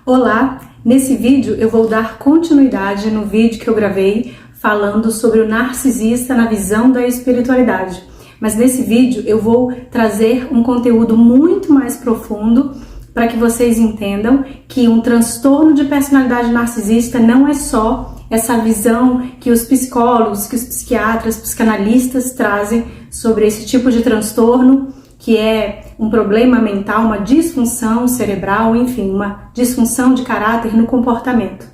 Olá! Nesse vídeo eu vou dar continuidade no vídeo que eu gravei falando sobre o narcisista na visão da espiritualidade. Mas nesse vídeo eu vou trazer um conteúdo muito mais profundo para que vocês entendam que um transtorno de personalidade narcisista não é só essa visão que os psicólogos, que os psiquiatras, psicanalistas trazem sobre esse tipo de transtorno, que é um problema mental, uma disfunção cerebral, enfim, uma disfunção de caráter no comportamento.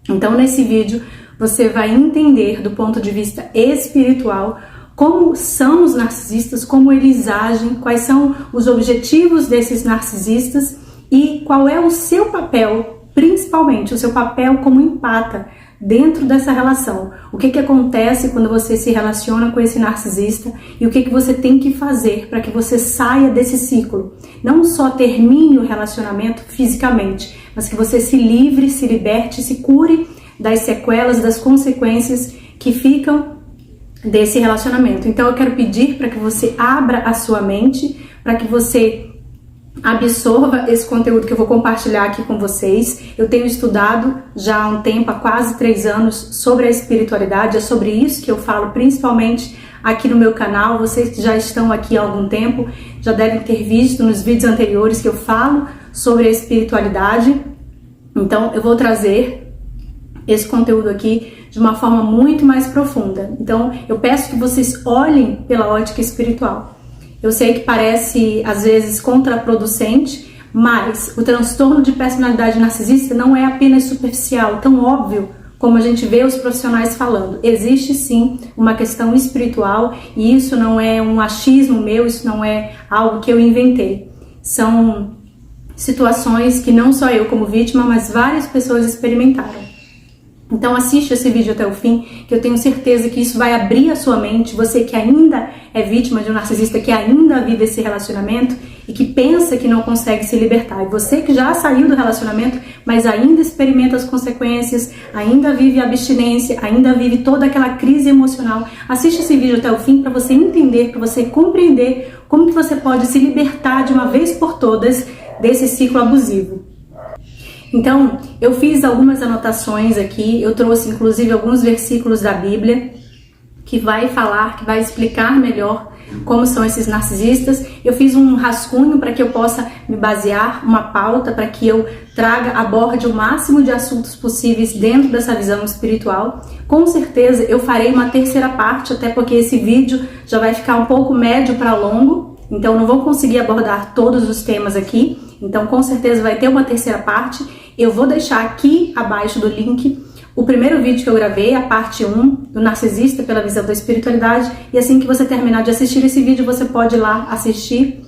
Então, nesse vídeo, você vai entender do ponto de vista espiritual como são os narcisistas, como eles agem, quais são os objetivos desses narcisistas e qual é o seu papel, principalmente o seu papel como empata dentro dessa relação. O que acontece quando você se relaciona com esse narcisista e o que você tem que fazer para que você saia desse ciclo. Não só termine o relacionamento fisicamente, mas que você se livre, se liberte, se cure das sequelas, das consequências que ficam desse relacionamento. Então eu quero pedir para que você abra a sua mente, para que você absorva esse conteúdo que eu vou compartilhar aqui com vocês. Eu tenho estudado já há um tempo, há quase 3 anos, sobre a espiritualidade. É sobre isso que eu falo, principalmente aqui no meu canal. Vocês que já estão aqui há algum tempo já devem ter visto nos vídeos anteriores que eu falo sobre a espiritualidade. Então eu vou trazer esse conteúdo aqui de uma forma muito mais profunda. Então eu peço que vocês olhem pela ótica espiritual. Eu sei que parece, às vezes, contraproducente, mas o transtorno de personalidade narcisista não é apenas superficial, tão óbvio como a gente vê os profissionais falando. Existe, sim, uma questão espiritual e isso não é um achismo meu, isso não é algo que eu inventei. São situações que não só eu como vítima, mas várias pessoas experimentaram. Então assiste esse vídeo até o fim, que eu tenho certeza que isso vai abrir a sua mente. Você que ainda é vítima de um narcisista, que ainda vive esse relacionamento e que pensa que não consegue se libertar. E você que já saiu do relacionamento, mas ainda experimenta as consequências, ainda vive a abstinência, ainda vive toda aquela crise emocional. Assiste esse vídeo até o fim para você entender, para você compreender como que você pode se libertar de uma vez por todas desse ciclo abusivo. Então, eu fiz algumas anotações aqui, eu trouxe inclusive alguns versículos da Bíblia que vai falar, que vai explicar melhor como são esses narcisistas. Eu fiz um rascunho para que eu possa me basear, uma pauta para que eu aborde o máximo de assuntos possíveis dentro dessa visão espiritual. Com certeza eu farei uma terceira parte, até porque esse vídeo já vai ficar um pouco médio para longo, então não vou conseguir abordar todos os temas aqui. Então com certeza vai ter uma terceira parte. Eu vou deixar aqui abaixo do link o primeiro vídeo que eu gravei, a parte 1 do narcisista pela visão da espiritualidade. E assim que você terminar de assistir esse vídeo, você pode ir lá assistir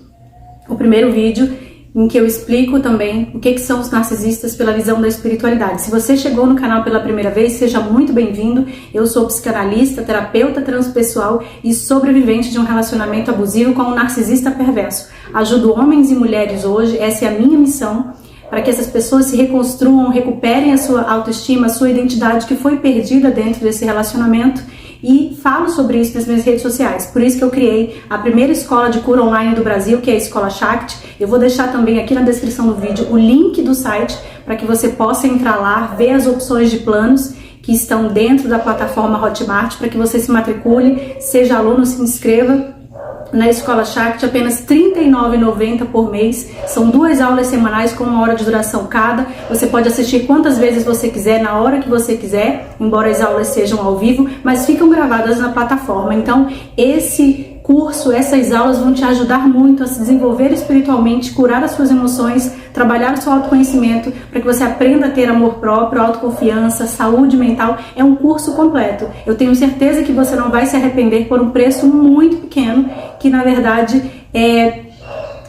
o primeiro vídeo em que eu explico também o que são os narcisistas pela visão da espiritualidade. Se você chegou no canal pela primeira vez, seja muito bem-vindo. Eu sou psicanalista, terapeuta transpessoal e sobrevivente de um relacionamento abusivo com um narcisista perverso. Ajudo homens e mulheres hoje, essa é a minha missão, para que essas pessoas se reconstruam, recuperem a sua autoestima, a sua identidade que foi perdida dentro desse relacionamento, e falo sobre isso nas minhas redes sociais. Por isso que eu criei a primeira escola de cura online do Brasil, que é a Escola Shakti. Eu vou deixar também aqui na descrição do vídeo o link do site para que você possa entrar lá, ver as opções de planos que estão dentro da plataforma Hotmart, para que você se matricule, seja aluno, se inscreva na Escola Shakti, apenas R$ 39,90 por mês. São 2 aulas semanais com 1 hora de duração cada. Você pode assistir quantas vezes você quiser, na hora que você quiser, embora as aulas sejam ao vivo, mas ficam gravadas na plataforma. Então, esse curso, essas aulas vão te ajudar muito a se desenvolver espiritualmente, curar as suas emoções, trabalhar o seu autoconhecimento, para que você aprenda a ter amor próprio, autoconfiança, saúde mental. É um curso completo. Eu tenho certeza que você não vai se arrepender por um preço muito pequeno, que na verdade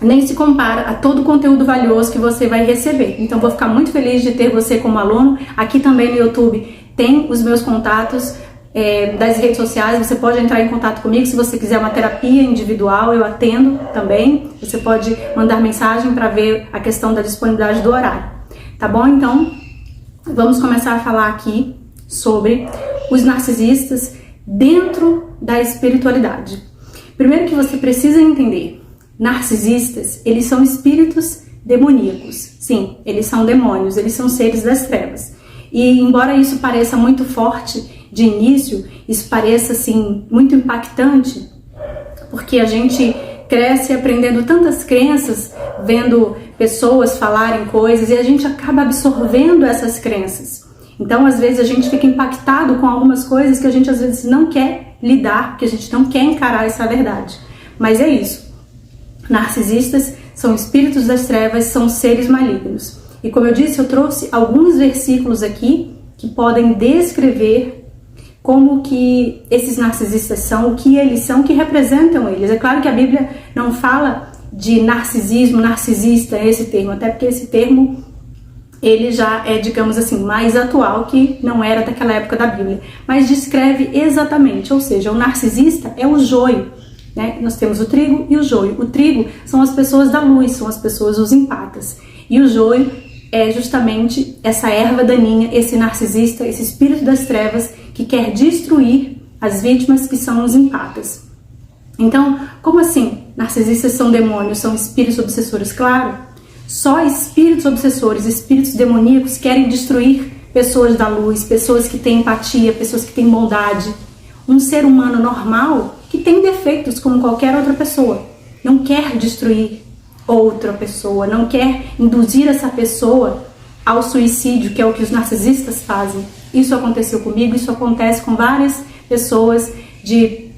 nem se compara a todo o conteúdo valioso que você vai receber. Então vou ficar muito feliz de ter você como aluno. Aqui também no YouTube tem os meus contatos das redes sociais. Você pode entrar em contato comigo se você quiser uma terapia individual, eu atendo também. Você pode mandar mensagem para ver a questão da disponibilidade do horário, tá bom? Então vamos começar a falar aqui sobre os narcisistas dentro da espiritualidade. Primeiro que você precisa entender, narcisistas, eles são espíritos demoníacos. Sim, eles são demônios, eles são seres das trevas. E embora isso pareça muito forte de início, isso pareça assim muito impactante, porque a gente cresce aprendendo tantas crenças, vendo pessoas falarem coisas, e a gente acaba absorvendo essas crenças. Então, às vezes, a gente fica impactado com algumas coisas que a gente, às vezes, não quer lidar, porque a gente não quer encarar essa verdade. Mas é isso. Narcisistas são espíritos das trevas, são seres malignos. E como eu disse, eu trouxe alguns versículos aqui que podem descrever como que esses narcisistas são, o que eles são, o que representam eles. É claro que a Bíblia não fala de narcisismo, narcisista, esse termo, até porque esse termo ele já é, digamos assim, mais atual, que não era daquela época da Bíblia, mas descreve exatamente, ou seja, o narcisista é o joio, né? Nós temos o trigo e o joio. O trigo são as pessoas da luz, são as pessoas, os empatas, e o joio é justamente essa erva daninha, esse narcisista, esse espírito das trevas que quer destruir as vítimas, que são os empatas. Então, como assim? Narcisistas são demônios, são espíritos obsessores? Claro. Só espíritos obsessores, espíritos demoníacos querem destruir pessoas da luz, pessoas que têm empatia, pessoas que têm bondade. Um ser humano normal que tem defeitos como qualquer outra pessoa não quer destruir outra pessoa, não quer induzir essa pessoa ao suicídio, que é o que os narcisistas fazem. Isso aconteceu comigo, isso acontece com várias pessoas, de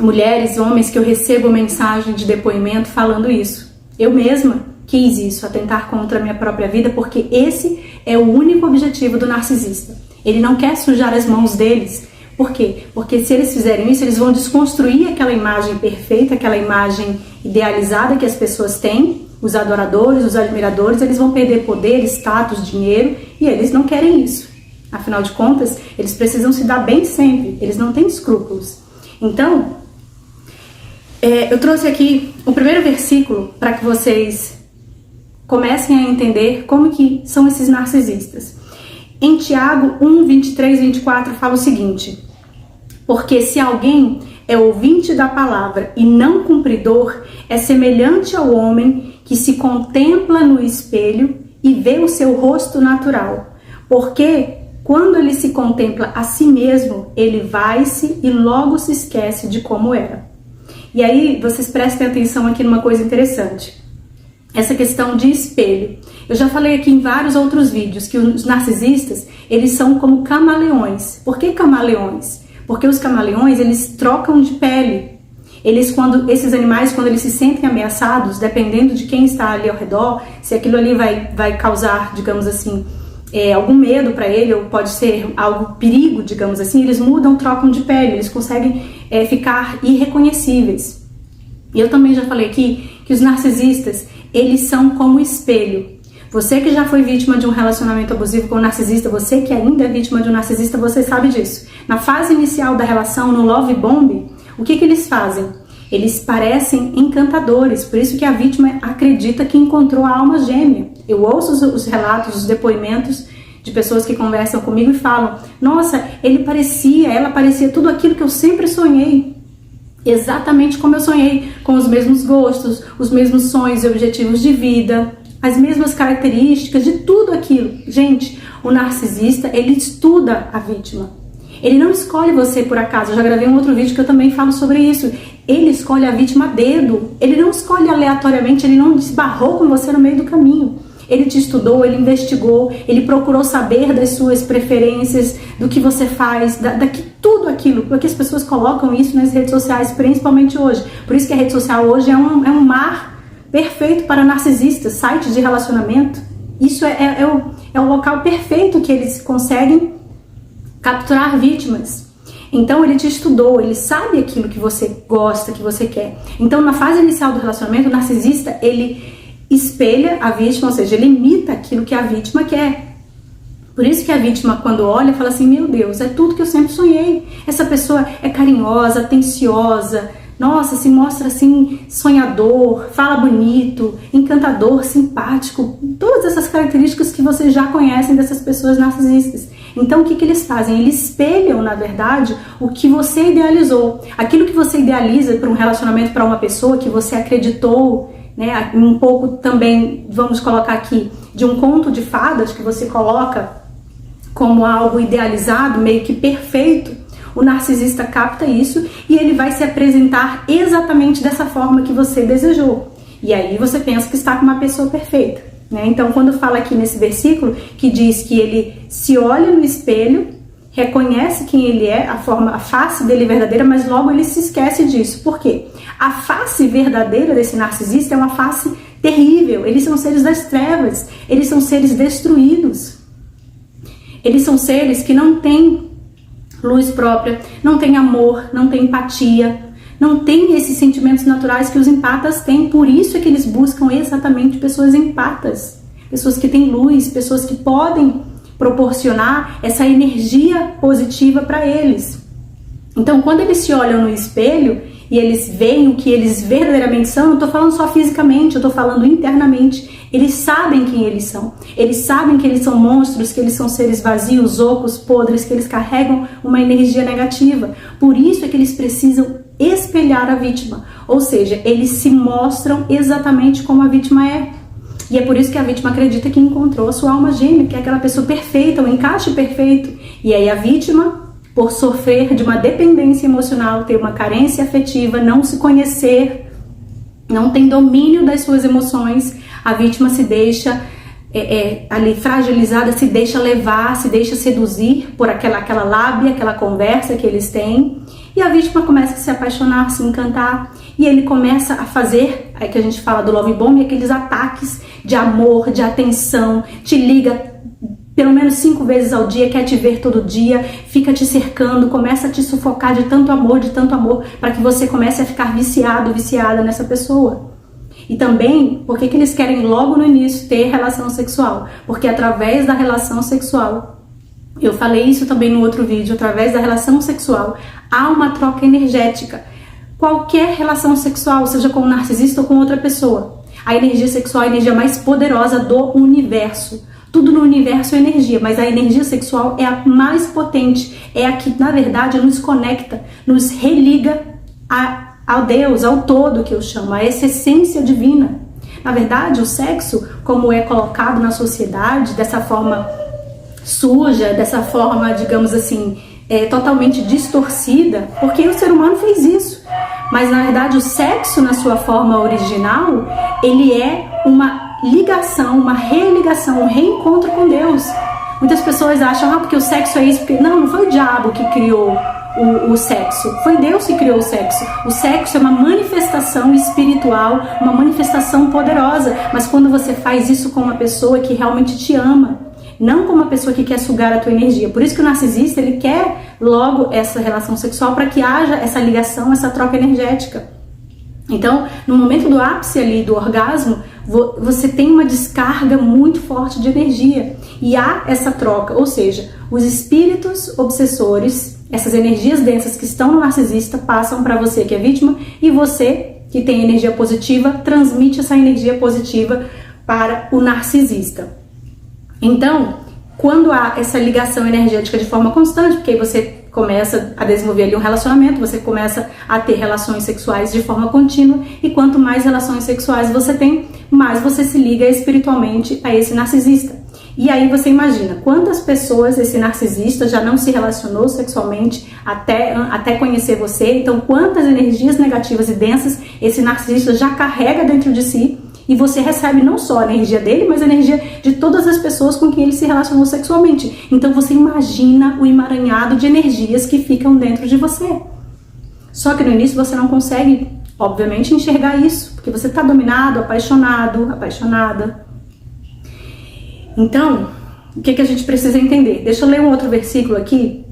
mulheres, homens, que eu recebo mensagem de depoimento falando isso. Eu mesma quis isso, atentar contra a minha própria vida, porque esse é o único objetivo do narcisista. Ele não quer sujar as mãos deles. Por quê? Porque se eles fizerem isso, eles vão desconstruir aquela imagem perfeita, aquela imagem idealizada que as pessoas têm, os adoradores, os admiradores, eles vão perder poder, status, dinheiro, e eles não querem isso. Afinal de contas, eles precisam se dar bem sempre, eles não têm escrúpulos. Então, eu trouxe aqui o primeiro versículo para que vocês comecem a entender como que são esses narcisistas. Em Tiago 1, 23 e 24 fala o seguinte: porque se alguém é ouvinte da palavra e não cumpridor, é semelhante ao homem que se contempla no espelho e vê o seu rosto natural. Porque quando ele se contempla a si mesmo, ele vai-se e logo se esquece de como era. E aí, vocês prestem atenção aqui numa coisa interessante. Essa questão de espelho. Eu já falei aqui em vários outros vídeos que os narcisistas, eles são como camaleões. Por que camaleões? Porque os camaleões, eles trocam de pele. Esses animais, quando eles se sentem ameaçados, dependendo de quem está ali ao redor, se aquilo ali vai causar, digamos assim, algum medo para ele, ou pode ser algo perigo, digamos assim, eles mudam, trocam de pele, eles conseguem ficar irreconhecíveis. E eu também já falei aqui que os narcisistas, eles são como espelho. Você que já foi vítima de um relacionamento abusivo com um narcisista, você que ainda é vítima de um narcisista, você sabe disso. Na fase inicial da relação, no love bomb, o que eles fazem? Eles parecem encantadores, por isso que a vítima acredita que encontrou a alma gêmea. Eu ouço os relatos, os depoimentos de pessoas que conversam comigo e falam: nossa, ela parecia tudo aquilo que eu sempre sonhei. Exatamente como eu sonhei, com os mesmos gostos, os mesmos sonhos e objetivos de vida, as mesmas características de tudo aquilo. Gente, o narcisista, ele estuda a vítima. Ele não escolhe você por acaso. Eu já gravei um outro vídeo que eu também falo sobre isso. Ele escolhe a vítima a dedo. Ele não escolhe aleatoriamente, ele não esbarrou com você no meio do caminho. Ele te estudou, ele investigou, ele procurou saber das suas preferências, do que você faz, tudo aquilo, porque as pessoas colocam isso nas redes sociais, principalmente hoje. Por isso que a rede social hoje é um mar perfeito para narcisistas, sites de relacionamento. Isso é o local perfeito que eles conseguem capturar vítimas. Então ele te estudou, ele sabe aquilo que você gosta, que você quer. Então na fase inicial do relacionamento, o narcisista, ele espelha a vítima, ou seja, ele imita aquilo que a vítima quer. Por isso que a vítima, quando olha, fala assim: meu Deus, é tudo que eu sempre sonhei. Essa pessoa é carinhosa, atenciosa, nossa, se mostra assim sonhador, fala bonito, encantador, simpático, todas essas características que vocês já conhecem dessas pessoas narcisistas. Então o que eles fazem? Eles espelham, na verdade, o que você idealizou. Aquilo que você idealiza para um relacionamento, para uma pessoa que você acreditou né, um pouco também, vamos colocar aqui, de um conto de fadas que você coloca como algo idealizado, meio que perfeito, o narcisista capta isso e ele vai se apresentar exatamente dessa forma que você desejou. E aí você pensa que está com uma pessoa perfeita, né? Então, quando fala aqui nesse versículo que diz que ele se olha no espelho, reconhece quem ele é, a face dele verdadeira, mas logo ele se esquece disso. Por quê? A face verdadeira desse narcisista é uma face terrível. Eles são seres das trevas, eles são seres destruídos. Eles são seres que não têm luz própria, não têm amor, não têm empatia, não têm esses sentimentos naturais que os empatas têm. Por isso é que eles buscam exatamente pessoas empatas, pessoas que têm luz, pessoas que podem proporcionar essa energia positiva para eles. Então, quando eles se olham no espelho e eles veem o que eles verdadeiramente são, não estou falando só fisicamente, eu estou falando internamente. Eles sabem quem eles são. Eles sabem que eles são monstros, que eles são seres vazios, ocos, podres, que eles carregam uma energia negativa. Por isso é que eles precisam espelhar a vítima. Ou seja, eles se mostram exatamente como a vítima é. E é por isso que a vítima acredita que encontrou a sua alma gêmea, que é aquela pessoa perfeita, um encaixe perfeito. E aí a vítima, por sofrer de uma dependência emocional, ter uma carência afetiva, não se conhecer, não tem domínio das suas emoções, a vítima se deixa ali fragilizada, se deixa levar, se deixa seduzir por aquela lábia, aquela conversa que eles têm. E a vítima começa a se apaixonar, se encantar, e ele começa a fazer, aí que a gente fala do love bomb, aqueles ataques de amor, de atenção, te liga pelo menos 5 vezes ao dia, quer te ver todo dia, fica te cercando, começa a te sufocar de tanto amor, para que você comece a ficar viciado, viciada nessa pessoa. E também, por que eles querem logo no início ter relação sexual? Porque através da relação sexual, eu falei isso também no outro vídeo, através da relação sexual, há uma troca energética. Qualquer relação sexual, seja com um narcisista ou com outra pessoa, a energia sexual é a energia mais poderosa do universo. Tudo no universo é energia, mas a energia sexual é a mais potente, é a que, na verdade, nos conecta, nos religa ao Deus, ao todo, que eu chamo, a essa essência divina. Na verdade, o sexo, como é colocado na sociedade, dessa forma suja, dessa forma, digamos assim, totalmente distorcida, porque o ser humano fez isso. Mas, na verdade, o sexo, na sua forma original, ele é uma ligação, uma religação, um reencontro com Deus. Muitas pessoas acham, porque o sexo é isso, porque não foi o diabo que criou o sexo, foi Deus que criou o sexo. O sexo é uma manifestação espiritual, uma manifestação poderosa, mas quando você faz isso com uma pessoa que realmente te ama, não com uma pessoa que quer sugar a tua energia. Por isso que o narcisista, ele quer logo essa relação sexual para que haja essa ligação, essa troca energética. Então, no momento do ápice ali do orgasmo, você tem uma descarga muito forte de energia e há essa troca, ou seja, os espíritos obsessores, essas energias densas que estão no narcisista passam para você que é vítima, e você que tem energia positiva transmite essa energia positiva para o narcisista. Então, quando há essa ligação energética de forma constante, porque aí você começa a desenvolver ali um relacionamento, você começa a ter relações sexuais de forma contínua, e quanto mais relações sexuais você tem, mais você se liga espiritualmente a esse narcisista. E aí você imagina quantas pessoas esse narcisista já não se relacionou sexualmente até conhecer você. Então, quantas energias negativas e densas esse narcisista já carrega dentro de si, e você recebe não só a energia dele, mas a energia de todas as pessoas com quem ele se relacionou sexualmente. Então você imagina o emaranhado de energias que ficam dentro de você. Só que no início você não consegue, obviamente, enxergar isso, porque você está dominado, apaixonado, apaixonada. Então, o que a gente precisa entender? Deixa eu ler um outro versículo aqui,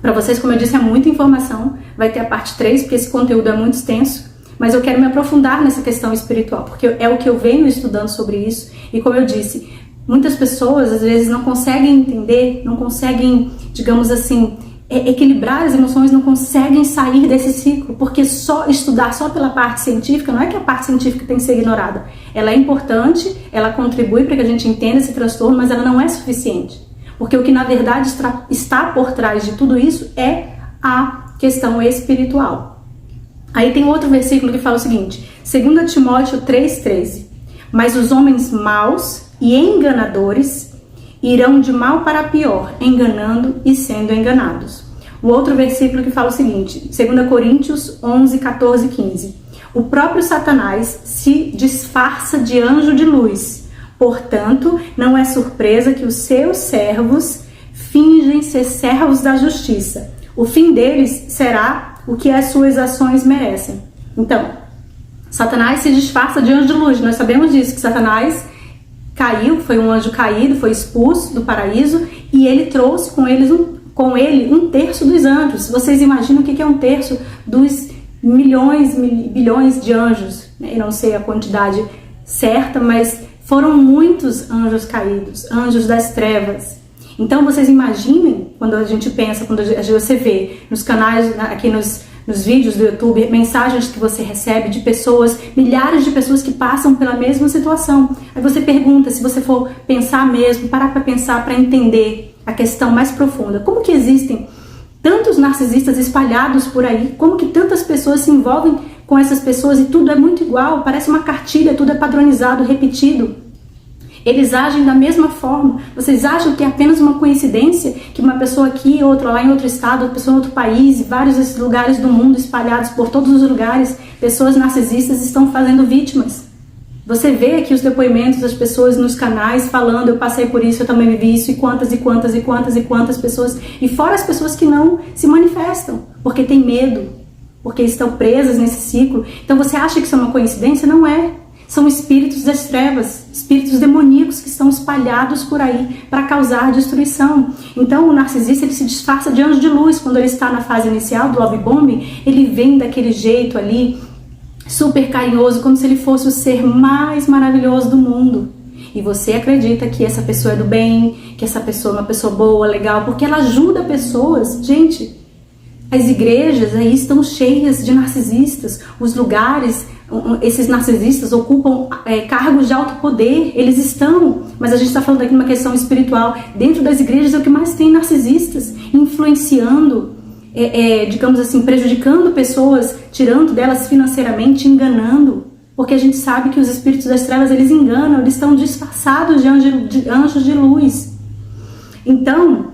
para vocês. Como eu disse, é muita informação, vai ter a parte 3, porque esse conteúdo é muito extenso, mas eu quero me aprofundar nessa questão espiritual, porque é o que eu venho estudando sobre isso, e como eu disse, muitas pessoas às vezes não conseguem entender, não conseguem, digamos assim, equilibrar as emoções, não conseguem sair desse ciclo, porque só estudar só pela parte científica, não é que a parte científica tem que ser ignorada. Ela é importante, ela contribui para que a gente entenda esse transtorno, mas ela não é suficiente. Porque o que na verdade está por trás de tudo isso é a questão espiritual. Aí tem outro versículo que fala o seguinte, 2 Timóteo 3,13. Mas os homens maus e enganadores irão de mal para pior, enganando e sendo enganados. O outro versículo que fala o seguinte, 2 Coríntios 11, 14 e 15. O próprio Satanás se disfarça de anjo de luz. Portanto, não é surpresa que os seus servos fingem ser servos da justiça. O fim deles será o que as suas ações merecem. Então, Satanás se disfarça de anjo de luz. Nós sabemos disso, que Satanás caiu, foi um anjo caído, foi expulso do paraíso e ele trouxe com ele um terço dos anjos. Vocês imaginam o que é um terço dos milhões, bilhões de anjos? Eu não sei a quantidade certa, mas foram muitos anjos caídos, anjos das trevas. Então vocês imaginem, quando a gente pensa, quando você vê nos canais, aqui nos vídeos do YouTube, mensagens que você recebe de pessoas, milhares de pessoas que passam pela mesma situação. Aí você pergunta, se você for pensar mesmo, parar para pensar, para entender a questão mais profunda. Como que existem tantos narcisistas espalhados por aí? Como que tantas pessoas se envolvem com essas pessoas e tudo é muito igual, parece uma cartilha, tudo é padronizado, repetido. Eles agem da mesma forma. Vocês acham que é apenas uma coincidência que uma pessoa aqui, outra lá em outro estado, outra pessoa em outro país, vários lugares do mundo espalhados por todos os lugares, pessoas narcisistas estão fazendo vítimas? Você vê aqui os depoimentos das pessoas nos canais falando, eu passei por isso, eu também vivi isso, e quantas pessoas, e fora as pessoas que não se manifestam, porque têm medo, porque estão presas nesse ciclo. Então você acha que isso é uma coincidência? Não é. São espíritos das trevas, espíritos demoníacos que estão espalhados por aí para causar destruição. Então o narcisista, ele se disfarça de anjo de luz. Quando ele está na fase inicial do love bombing, ele vem daquele jeito ali, super carinhoso, como se ele fosse o ser mais maravilhoso do mundo. E você acredita que essa pessoa é do bem, que essa pessoa é uma pessoa boa, legal, porque ela ajuda pessoas. Gente, as igrejas aí estão cheias de narcisistas, os lugares, esses narcisistas ocupam cargos de alto poder, eles estão, mas a gente está falando aqui de uma questão espiritual, dentro das igrejas é o que mais tem narcisistas, influenciando, digamos assim, prejudicando pessoas, tirando delas financeiramente, enganando, porque a gente sabe que os espíritos das trevas, eles enganam, eles estão disfarçados de anjos de luz. Então,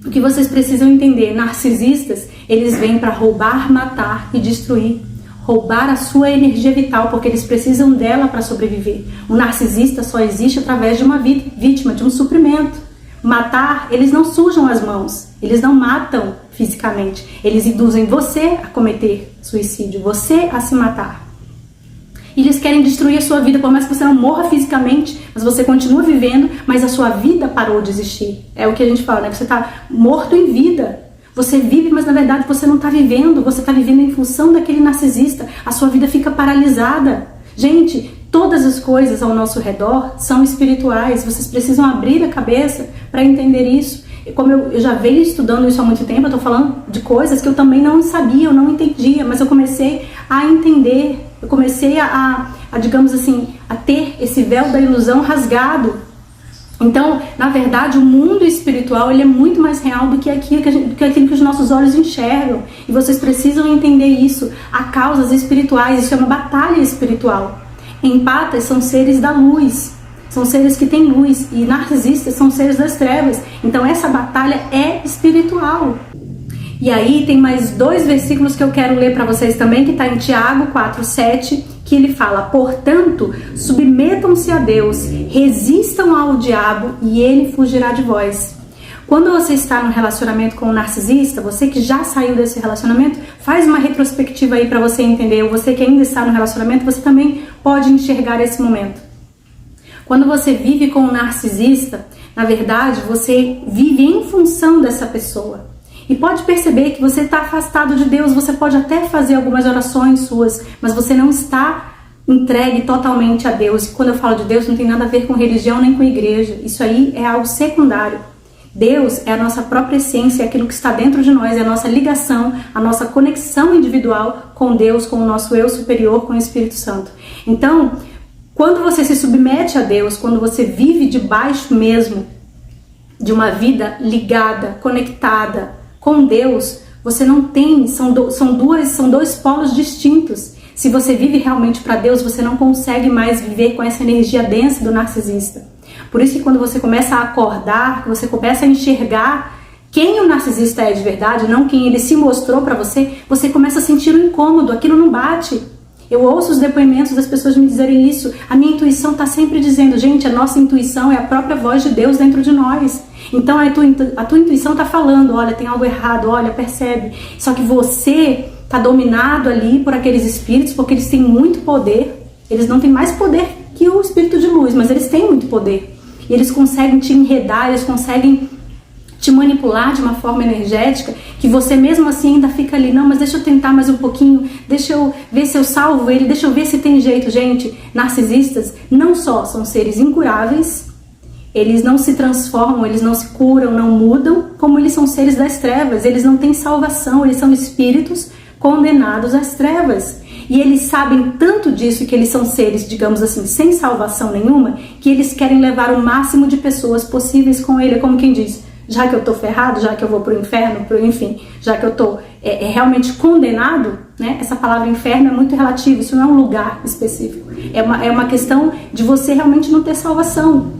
o que vocês precisam entender, narcisistas, eles vêm para roubar, matar e destruir. Roubar a sua energia vital, porque eles precisam dela para sobreviver. O narcisista só existe através de uma vítima, de um suprimento. Matar, eles não sujam as mãos, eles não matam fisicamente. Eles induzem você a cometer suicídio, você a se matar. E eles querem destruir a sua vida, por mais que você não morra fisicamente, mas você continua vivendo, mas a sua vida parou de existir. É o que a gente fala, né? Você está morto em vida. Você vive, mas na verdade você não está vivendo. Você está vivendo em função daquele narcisista. A sua vida fica paralisada. Gente, todas as coisas ao nosso redor são espirituais. Vocês precisam abrir a cabeça para entender isso. E como eu já venho estudando isso há muito tempo, eu estou falando de coisas que eu também não sabia, eu não entendia, mas eu comecei a entender. Eu comecei digamos assim, a ter esse véu da ilusão rasgado. Então, na verdade, o mundo espiritual, ele é muito mais real do que aquilo que os nossos olhos enxergam. E vocês precisam entender isso. Há causas espirituais, isso é uma batalha espiritual. Empatas são seres da luz, são seres que têm luz, e narcisistas são seres das trevas. Então essa batalha é espiritual. E aí tem mais 2 versículos que eu quero ler para vocês também, que está em Tiago 4:7, que ele fala: portanto, submetam-se a Deus, resistam ao diabo e ele fugirá de vós. Quando você está num relacionamento com um narcisista, você que já saiu desse relacionamento, faz uma retrospectiva aí para você entender, ou você que ainda está no relacionamento, você também pode enxergar esse momento. Quando você vive com um narcisista, na verdade, você vive em função dessa pessoa. E pode perceber que você está afastado de Deus, você pode até fazer algumas orações suas, mas você não está entregue totalmente a Deus. E quando eu falo de Deus, não tem nada a ver com religião nem com igreja. Isso aí é algo secundário. Deus é a nossa própria essência, é aquilo que está dentro de nós, é a nossa ligação, a nossa conexão individual com Deus, com o nosso eu superior, com o Espírito Santo. Então, quando você se submete a Deus, quando você vive debaixo mesmo de uma vida ligada, conectada com Deus, Você não tem, são dois polos distintos. Se você vive realmente para Deus, você não consegue mais viver com essa energia densa do narcisista. Por isso que quando você começa a acordar, que você começa a enxergar quem o narcisista é de verdade, não quem ele se mostrou para você, você começa a sentir um incômodo, aquilo não bate. Eu ouço os depoimentos das pessoas me dizerem isso. A minha intuição está sempre dizendo, gente, a nossa intuição é a própria voz de Deus dentro de nós. Então a tua intuição está falando, olha, tem algo errado, olha, percebe. Só que você está dominado ali por aqueles espíritos, porque eles têm muito poder. Eles não têm mais poder que o espírito de luz, mas eles têm muito poder. E eles conseguem te enredar, eles conseguem te manipular de uma forma energética, que você mesmo assim ainda fica ali, não, mas deixa eu tentar mais um pouquinho, deixa eu ver se eu salvo ele, deixa eu ver se tem jeito. Gente, narcisistas não só são seres incuráveis, eles não se transformam, eles não se curam, não mudam, como eles são seres das trevas, eles não têm salvação, eles são espíritos condenados às trevas. E eles sabem tanto disso, que eles são seres, digamos assim, sem salvação nenhuma, que eles querem levar o máximo de pessoas possíveis com ele, como quem diz, já que eu tô ferrado, já que eu vou pro inferno, enfim, já que eu tô realmente condenado, né? Essa palavra inferno é muito relativa, isso não é um lugar específico. É uma questão de você realmente não ter salvação,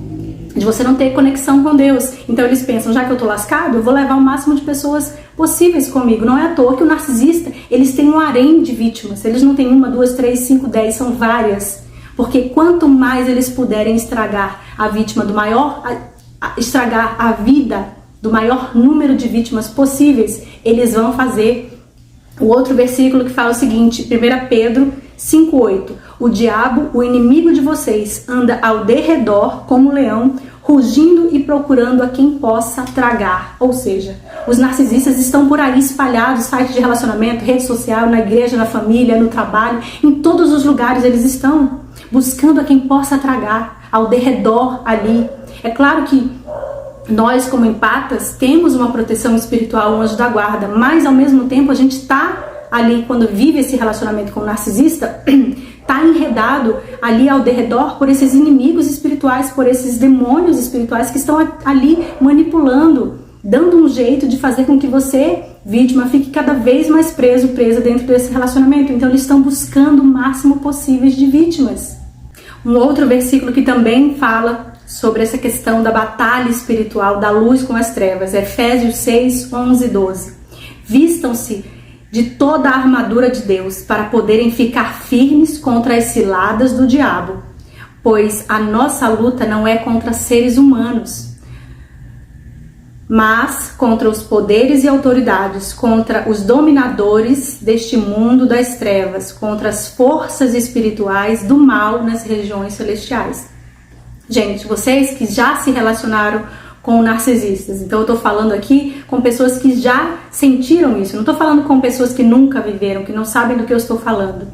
de você não ter conexão com Deus. Então eles pensam, já que eu tô lascado, eu vou levar o máximo de pessoas possíveis comigo. Não é à toa que o narcisista, eles têm um harém de vítimas. Eles não têm 1, 2, 3, 5, 10, são várias. Porque quanto mais eles puderem estragar a vítima do maior, estragar a vida do maior número de vítimas possíveis, eles vão fazer. O outro versículo que fala o seguinte, 1 Pedro 5,8: o diabo, o inimigo de vocês, anda ao derredor como um leão, rugindo e procurando a quem possa tragar. Ou seja, os narcisistas estão por aí espalhados, sites de relacionamento, rede social, na igreja, na família, no trabalho, em todos os lugares eles estão buscando a quem possa tragar, ao derredor ali. É claro que nós, como empatas, temos uma proteção espiritual, um anjo da guarda, mas ao mesmo tempo a gente está ali, quando vive esse relacionamento com o narcisista, está enredado ali ao derredor por esses inimigos espirituais, por esses demônios espirituais que estão ali manipulando, dando um jeito de fazer com que você, vítima, fique cada vez mais presa dentro desse relacionamento. Então eles estão buscando o máximo possível de vítimas. Um outro versículo que também fala sobre essa questão da batalha espiritual, da luz com as trevas, Efésios 6, 11 e 12. Vistam-se de toda a armadura de Deus para poderem ficar firmes contra as ciladas do diabo, pois a nossa luta não é contra seres humanos, mas contra os poderes e autoridades, contra os dominadores deste mundo das trevas, contra as forças espirituais do mal nas regiões celestiais. Gente, vocês que já se relacionaram com narcisistas, então eu tô falando aqui com pessoas que já sentiram isso, não tô falando com pessoas que nunca viveram, que não sabem do que eu estou falando.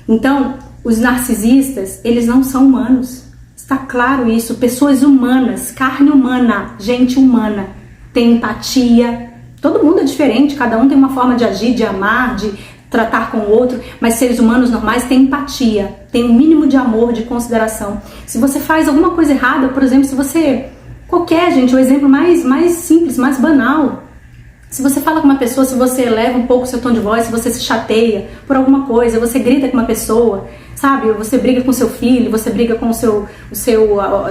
Então, os narcisistas, eles não são humanos, está claro isso, pessoas humanas, carne humana, gente humana, tem empatia, todo mundo é diferente, cada um tem uma forma de agir, de amar, de tratar com o outro, mas seres humanos normais têm empatia, tem um mínimo de amor, de consideração. Se você faz alguma coisa errada, por exemplo, se você... Qualquer, gente, o exemplo mais simples, mais banal. Se você fala com uma pessoa, se você eleva um pouco o seu tom de voz, se você se chateia por alguma coisa, você grita com uma pessoa, sabe? Você briga com seu filho, você briga com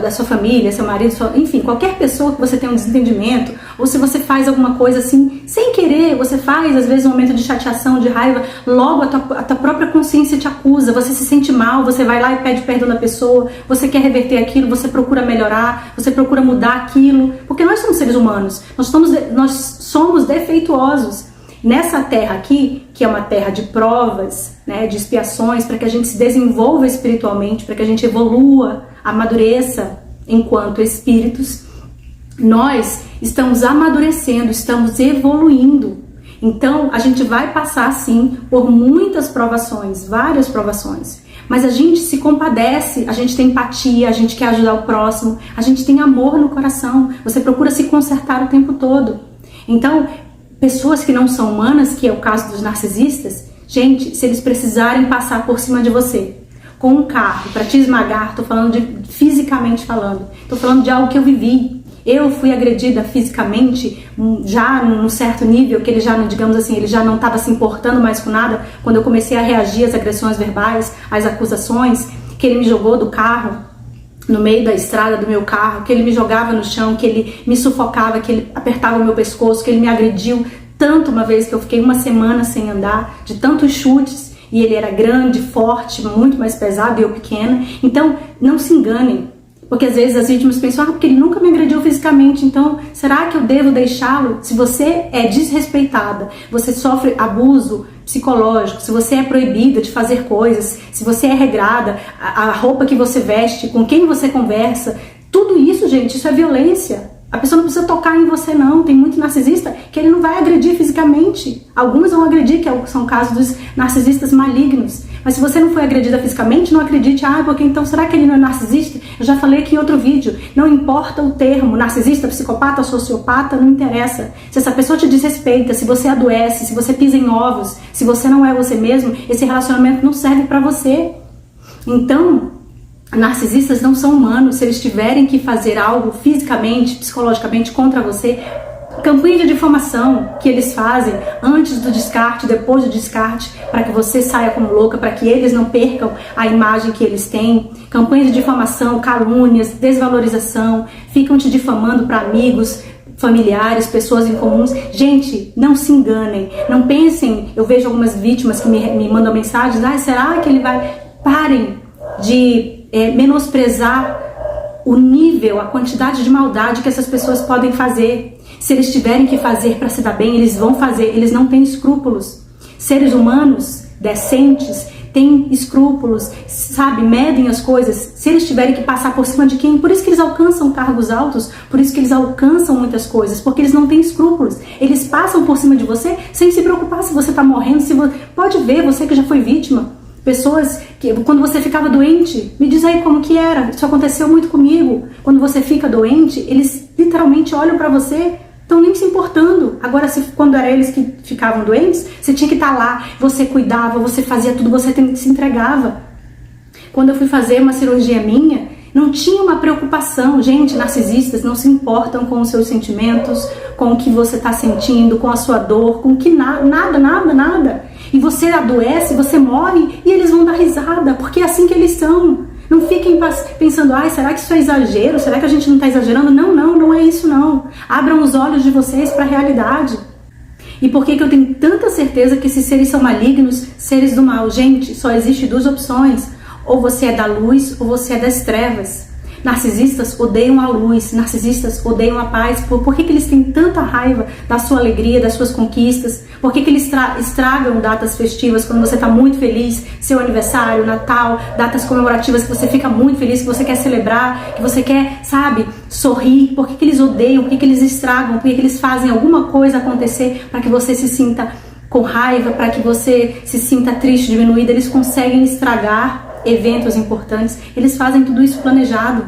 da sua família, seu marido, enfim, qualquer pessoa que você tem um desentendimento, ou se você faz alguma coisa assim, sem querer, você faz, às vezes, um momento de chateação, de raiva, logo a tua própria consciência te acusa, você se sente mal, você vai lá e pede perdão da pessoa, você quer reverter aquilo, você procura melhorar, você procura mudar aquilo, porque nós somos seres humanos, nós somos defeituosos. Nessa terra aqui, que é uma terra de provas, né, de expiações, para que a gente se desenvolva espiritualmente, para que a gente evolua, amadureça enquanto espíritos, nós estamos amadurecendo, estamos evoluindo. Então, a gente vai passar, sim, por muitas provações, várias provações, mas a gente se compadece, a gente tem empatia, a gente quer ajudar o próximo, a gente tem amor no coração, você procura se consertar o tempo todo. Então, pessoas que não são humanas, que é o caso dos narcisistas, gente, se eles precisarem passar por cima de você com um carro para te esmagar, tô falando fisicamente falando, tô falando de algo que eu vivi. Eu fui agredida fisicamente já num certo nível, que ele já, digamos assim, ele já não estava se importando mais com nada, quando eu comecei a reagir às agressões verbais, às acusações, que ele me jogou do carro, no meio da estrada do meu carro, que ele me jogava no chão, que ele me sufocava, que ele apertava o meu pescoço, que ele me agrediu tanto uma vez que eu fiquei uma semana sem andar, de tantos chutes, e ele era grande, forte, muito mais pesado e eu pequena. Então, não se enganem, porque às vezes as vítimas pensam, porque ele nunca me agrediu fisicamente, então será que eu devo deixá-lo? Se você é desrespeitada, você sofre abuso psicológico, se você é proibida de fazer coisas, se você é regrada, a roupa que você veste, com quem você conversa, tudo isso, gente, isso é violência. A pessoa não precisa tocar em você, não. Tem muito narcisista que ele não vai agredir fisicamente. Alguns vão agredir, que são casos dos narcisistas malignos. Mas se você não foi agredida fisicamente, não acredite, porque então será que ele não é narcisista? Eu já falei aqui em outro vídeo, não importa o termo, narcisista, psicopata, sociopata, não interessa. Se essa pessoa te desrespeita, se você adoece, se você pisa em ovos, se você não é você mesmo, esse relacionamento não serve pra você. Então, narcisistas não são humanos. Se eles tiverem que fazer algo fisicamente, psicologicamente contra você, campanha de difamação que eles fazem antes do descarte, depois do descarte, para que você saia como louca, para que eles não percam a imagem que eles têm. Campanha de difamação, calúnias, desvalorização, ficam te difamando para amigos, familiares, pessoas em comuns. Gente, não se enganem, não pensem. Eu vejo algumas vítimas que me mandam mensagens, será que ele vai... Parem de menosprezar o nível, a quantidade de maldade que essas pessoas podem fazer. Se eles tiverem que fazer para se dar bem, eles vão fazer. Eles não têm escrúpulos. Seres humanos decentes têm escrúpulos, sabe, medem as coisas. Se eles tiverem que passar por cima de quem? Por isso que eles alcançam cargos altos, por isso que eles alcançam muitas coisas, porque eles não têm escrúpulos. Eles passam por cima de você sem se preocupar se você está morrendo. Pode ver, você que já foi vítima. Pessoas que, quando você ficava doente, me diz aí como que era. Isso aconteceu muito comigo. Quando você fica doente, eles literalmente olham pra você, estão nem se importando. Agora, quando era eles que ficavam doentes, você tinha que estar lá, você cuidava, você fazia tudo, você se entregava. Quando eu fui fazer uma cirurgia minha, não tinha uma preocupação. Gente, narcisistas não se importam com os seus sentimentos, com o que você está sentindo, com a sua dor, com que nada. E você adoece, você morre e eles vão dar risada, porque é assim que eles são. Não fiquem pensando, será que isso é exagero? Será que a gente não está exagerando? Não é isso não. Abram os olhos de vocês para a realidade. E por que eu tenho tanta certeza que esses seres são malignos, seres do mal? Gente, só existe duas opções. Ou você é da luz ou você é das trevas. Narcisistas odeiam a luz, narcisistas odeiam a paz. Por que eles têm tanta raiva da sua alegria, das suas conquistas? Por que eles estragam datas festivas quando você está muito feliz? Seu aniversário, Natal, datas comemorativas que você fica muito feliz, que você quer celebrar, que você quer, sabe, sorrir. Por que eles odeiam? Por que eles estragam? Por que eles fazem alguma coisa acontecer para que você se sinta com raiva, para que você se sinta triste, diminuída? Eles conseguem estragar eventos importantes, eles fazem tudo isso planejado.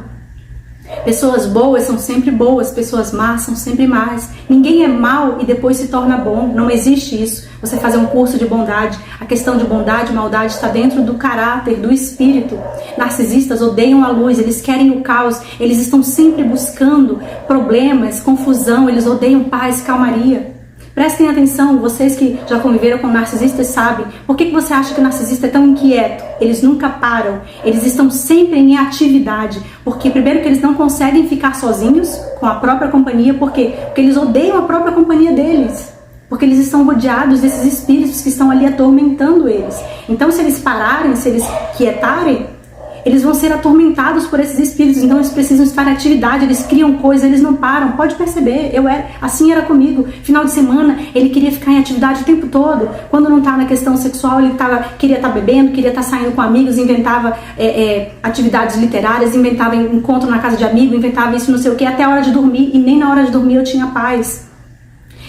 Pessoas boas são sempre boas, pessoas más são sempre más. Ninguém é mau e depois se torna bom, não existe isso. Você fazer um curso de bondade, a questão de bondade e maldade está dentro do caráter, do espírito. Narcisistas odeiam a luz, eles querem o caos, eles estão sempre buscando problemas, confusão, eles odeiam paz, calmaria. Prestem atenção, vocês que já conviveram com narcisistas sabem. Por que você acha que o narcisista é tão inquieto? Eles nunca param, eles estão sempre em atividade. Porque primeiro que eles não conseguem ficar sozinhos com a própria companhia. Por quê? Porque eles odeiam a própria companhia deles. Porque eles estão rodeados desses espíritos que estão ali atormentando eles. Então se eles pararem, se eles quietarem, eles vão ser atormentados por esses espíritos. Então eles precisam estar em atividade, eles criam coisas, eles não param. Pode perceber, assim era comigo. Final de semana ele queria ficar em atividade o tempo todo. Quando não estava na questão sexual, ele queria estar bebendo, queria estar saindo com amigos, inventava atividades literárias, inventava encontro na casa de amigo, inventava isso não sei o que, até a hora de dormir. E nem na hora de dormir eu tinha paz.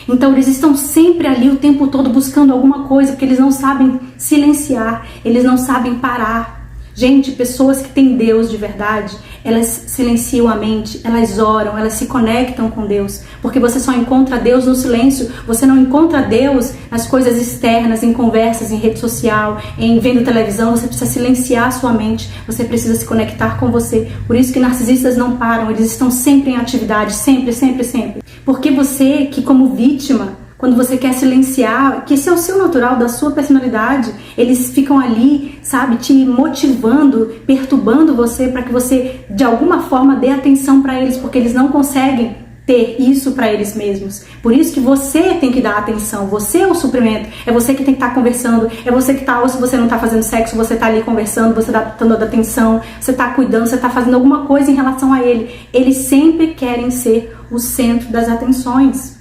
Então eles estão sempre ali o tempo todo buscando alguma coisa, porque eles não sabem silenciar, eles não sabem parar. Gente, pessoas que têm Deus de verdade, elas silenciam a mente, elas oram, elas se conectam com Deus, porque você só encontra Deus no silêncio, você não encontra Deus nas coisas externas, em conversas, em rede social, em vendo televisão. Você precisa silenciar a sua mente, você precisa se conectar com você. Por isso que narcisistas não param, eles estão sempre em atividade, sempre, sempre, sempre. Porque você que como vítima, quando você quer silenciar, que esse é o seu natural, da sua personalidade, eles ficam ali, sabe, te motivando, perturbando você para que você, de alguma forma, dê atenção para eles, porque eles não conseguem ter isso para eles mesmos. Por isso que você tem que dar atenção, você é o suprimento, é você que tem que estar conversando, é você que está, ou se você não está fazendo sexo, você está ali conversando, você está dando atenção, você está cuidando, você está fazendo alguma coisa em relação a ele. Eles sempre querem ser o centro das atenções.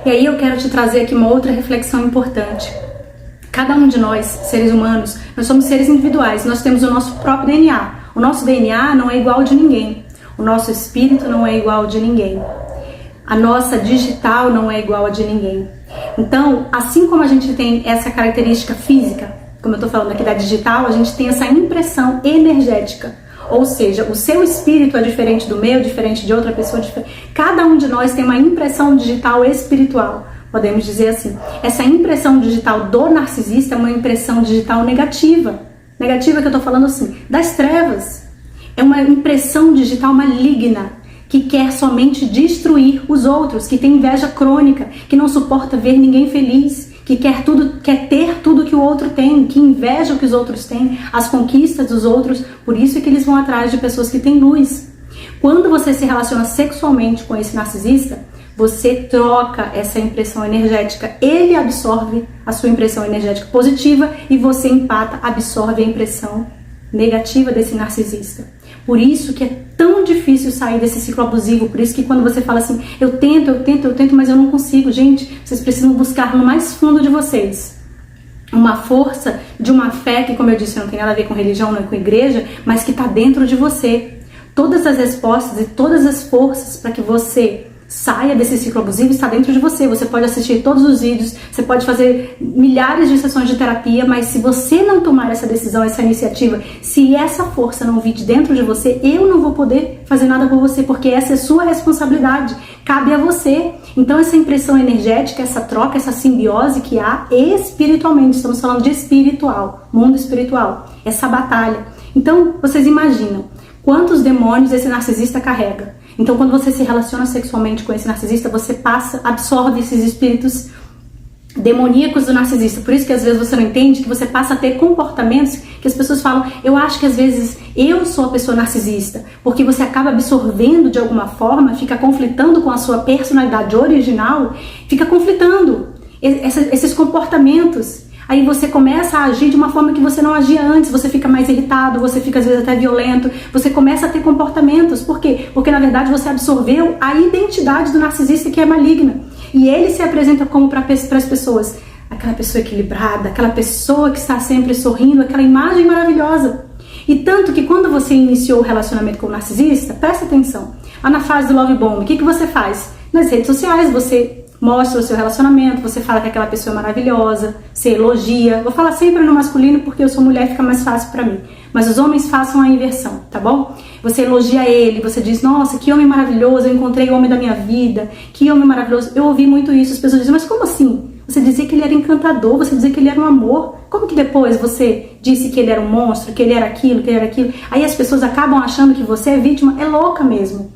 E aí eu quero te trazer aqui uma outra reflexão importante. Cada um de nós, seres humanos, nós somos seres individuais, nós temos o nosso próprio DNA. O nosso DNA não é igual ao de ninguém. O nosso espírito não é igual ao de ninguém. A nossa digital não é igual a de ninguém. Então, assim como a gente tem essa característica física, como eu estou falando aqui da digital, a gente tem essa impressão energética. Ou seja, o seu espírito é diferente do meu, diferente de outra pessoa. Cada um de nós tem uma impressão digital espiritual, podemos dizer assim. Essa impressão digital do narcisista é uma impressão digital negativa. Negativa que eu estou falando assim, das trevas. É uma impressão digital maligna, que quer somente destruir os outros, que tem inveja crônica, que não suporta ver ninguém feliz, que quer ter tudo que o outro tem, que inveja o que os outros têm, as conquistas dos outros. Por isso é que eles vão atrás de pessoas que têm luz. Quando você se relaciona sexualmente com esse narcisista, você troca essa impressão energética. Ele absorve a sua impressão energética positiva e você empata, absorve a impressão negativa desse narcisista. Por isso que é tão difícil sair desse ciclo abusivo. Por isso que quando você fala assim, eu tento, mas eu não consigo. Gente, vocês precisam buscar no mais fundo de vocês uma força de uma fé que, como eu disse, não tem nada a ver com religião, não é com igreja, mas que está dentro de você. Todas as respostas e todas as forças para que você saia desse ciclo abusivo está dentro de você. Você pode assistir todos os vídeos, você pode fazer milhares de sessões de terapia, mas se você não tomar essa decisão, essa iniciativa, se essa força não vir de dentro de você, eu não vou poder fazer nada por você, porque essa é sua responsabilidade, cabe a você. Então essa impressão energética, essa troca, essa simbiose que há espiritualmente, estamos falando de espiritual, mundo espiritual, essa batalha. Então vocês imaginam quantos demônios esse narcisista carrega. Então, quando você se relaciona sexualmente com esse narcisista, você absorve esses espíritos demoníacos do narcisista. Por isso que às vezes você não entende, que você passa a ter comportamentos que as pessoas falam, eu acho que às vezes eu sou a pessoa narcisista, porque você acaba absorvendo de alguma forma, fica conflitando com a sua personalidade original, fica conflitando esses comportamentos. Aí você começa a agir de uma forma que você não agia antes, você fica mais irritado, você fica às vezes até violento, você começa a ter comportamentos. Por quê? Porque na verdade você absorveu a identidade do narcisista, que é maligna. E ele se apresenta como para as pessoas, aquela pessoa equilibrada, aquela pessoa que está sempre sorrindo, aquela imagem maravilhosa. E tanto que quando você iniciou o relacionamento com o narcisista, presta atenção, lá na fase do love bomb, o que você faz? Nas redes sociais você mostra o seu relacionamento, você fala que aquela pessoa é maravilhosa, você elogia. Vou falar sempre no masculino porque eu sou mulher e fica mais fácil pra mim. Mas os homens façam a inversão, tá bom? Você elogia ele, você diz, nossa, que homem maravilhoso, eu encontrei o homem da minha vida, que homem maravilhoso. Eu ouvi muito isso, as pessoas dizem, mas como assim? Você dizia que ele era encantador, você dizia que ele era um amor. Como que depois você disse que ele era um monstro, que ele era aquilo, que ele era aquilo? Aí as pessoas acabam achando que você é vítima, é louca mesmo.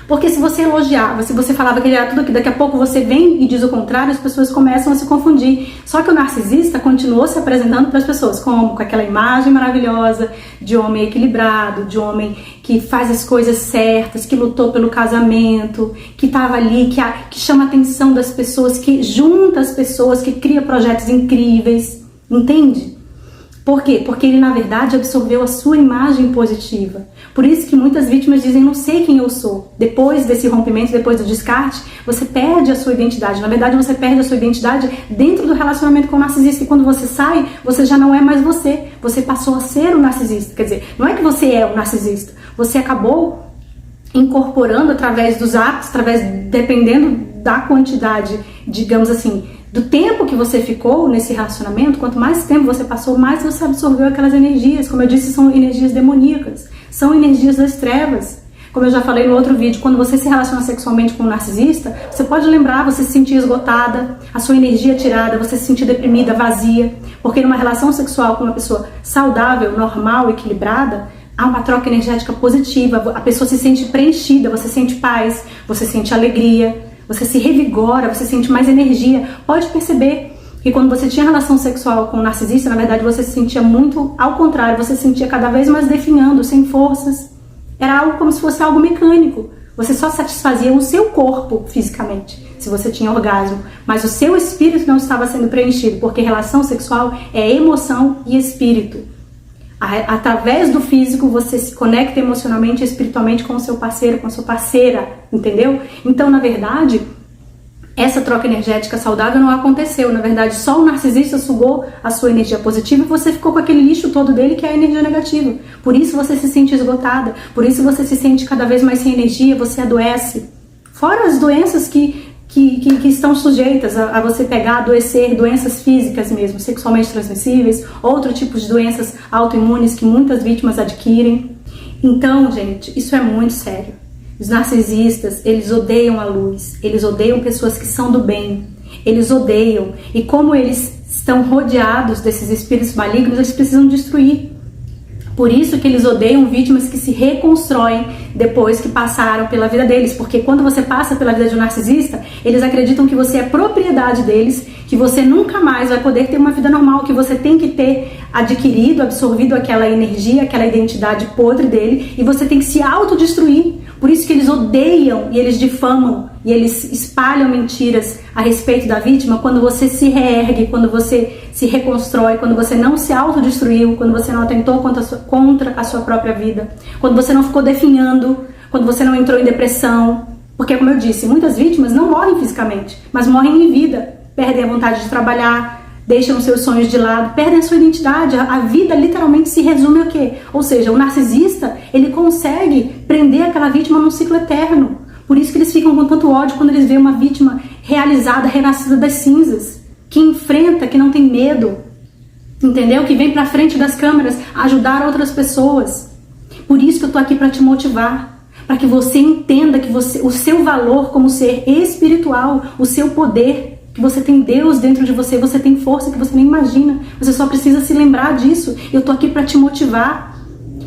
Porque se você elogiava, se você falava que ele era tudo aquilo, daqui a pouco você vem e diz o contrário, as pessoas começam a se confundir. Só que o narcisista continuou se apresentando para as pessoas como com aquela imagem maravilhosa de homem equilibrado, de homem que faz as coisas certas, que lutou pelo casamento, que estava ali, que chama a atenção das pessoas, que junta as pessoas, que cria projetos incríveis, entende? Por quê? Porque ele, na verdade, absorveu a sua imagem positiva. Por isso que muitas vítimas dizem, não sei quem eu sou. Depois desse rompimento, depois do descarte, você perde a sua identidade. Na verdade, você perde a sua identidade dentro do relacionamento com o narcisista. E quando você sai, você já não é mais você. Você passou a ser o narcisista. Quer dizer, não é que você é o narcisista. Você acabou incorporando através dos atos, dependendo da quantidade, digamos assim, do tempo que você ficou nesse relacionamento, quanto mais tempo você passou, mais você absorveu aquelas energias. Como eu disse, são energias demoníacas, são energias das trevas. Como eu já falei no outro vídeo, quando você se relaciona sexualmente com um narcisista, você pode lembrar, você se sentir esgotada, a sua energia tirada, você se sentir deprimida, vazia. Porque numa relação sexual com uma pessoa saudável, normal, equilibrada, há uma troca energética positiva, a pessoa se sente preenchida, você sente paz, você sente alegria, você se revigora, você sente mais energia. Pode perceber que quando você tinha relação sexual com um narcisista, na verdade você se sentia muito ao contrário, você se sentia cada vez mais definhando, sem forças. Era algo como se fosse algo mecânico. Você só satisfazia o seu corpo fisicamente, se você tinha orgasmo, mas o seu espírito não estava sendo preenchido, porque relação sexual é emoção e espírito. Através do físico você se conecta emocionalmente e espiritualmente com o seu parceiro, com a sua parceira, entendeu? Então, na verdade, essa troca energética saudável não aconteceu. Na verdade, só o narcisista sugou a sua energia positiva e você ficou com aquele lixo todo dele que é a energia negativa. Por isso você se sente esgotada, por isso você se sente cada vez mais sem energia, você adoece. Fora as doenças que estão sujeitas a você pegar, adoecer, doenças físicas mesmo, sexualmente transmissíveis, outro tipo de doenças autoimunes que muitas vítimas adquirem. Então, gente, isso é muito sério. Os narcisistas, eles odeiam a luz, eles odeiam pessoas que são do bem, eles odeiam. E como eles estão rodeados desses espíritos malignos, eles precisam destruir. Por isso que eles odeiam vítimas que se reconstroem depois que passaram pela vida deles. Porque quando você passa pela vida de um narcisista, eles acreditam que você é propriedade deles, que você nunca mais vai poder ter uma vida normal, que você tem que ter adquirido, absorvido aquela energia, aquela identidade podre dele, e você tem que se autodestruir. Por isso que eles odeiam e eles difamam e eles espalham mentiras a respeito da vítima quando você se reergue, quando você se reconstrói, quando você não se autodestruiu, quando você não atentou contra a sua própria vida, quando você não ficou definhando, quando você não entrou em depressão. Porque, como eu disse, muitas vítimas não morrem fisicamente, mas morrem em vida, perdem a vontade de trabalhar, deixam seus sonhos de lado, perdem a sua identidade. A vida literalmente se resume a quê? Ou seja, o narcisista, ele consegue prender aquela vítima num ciclo eterno. Por isso que eles ficam com tanto ódio quando eles veem uma vítima realizada, renascida das cinzas, que enfrenta, que não tem medo, entendeu? Que vem pra frente das câmeras ajudar outras pessoas. Por isso que eu tô aqui para te motivar, para que você entenda que o seu valor como ser espiritual, o seu poder, que você tem Deus dentro de você, você tem força que você nem imagina, você só precisa se lembrar disso. Eu tô aqui para te motivar,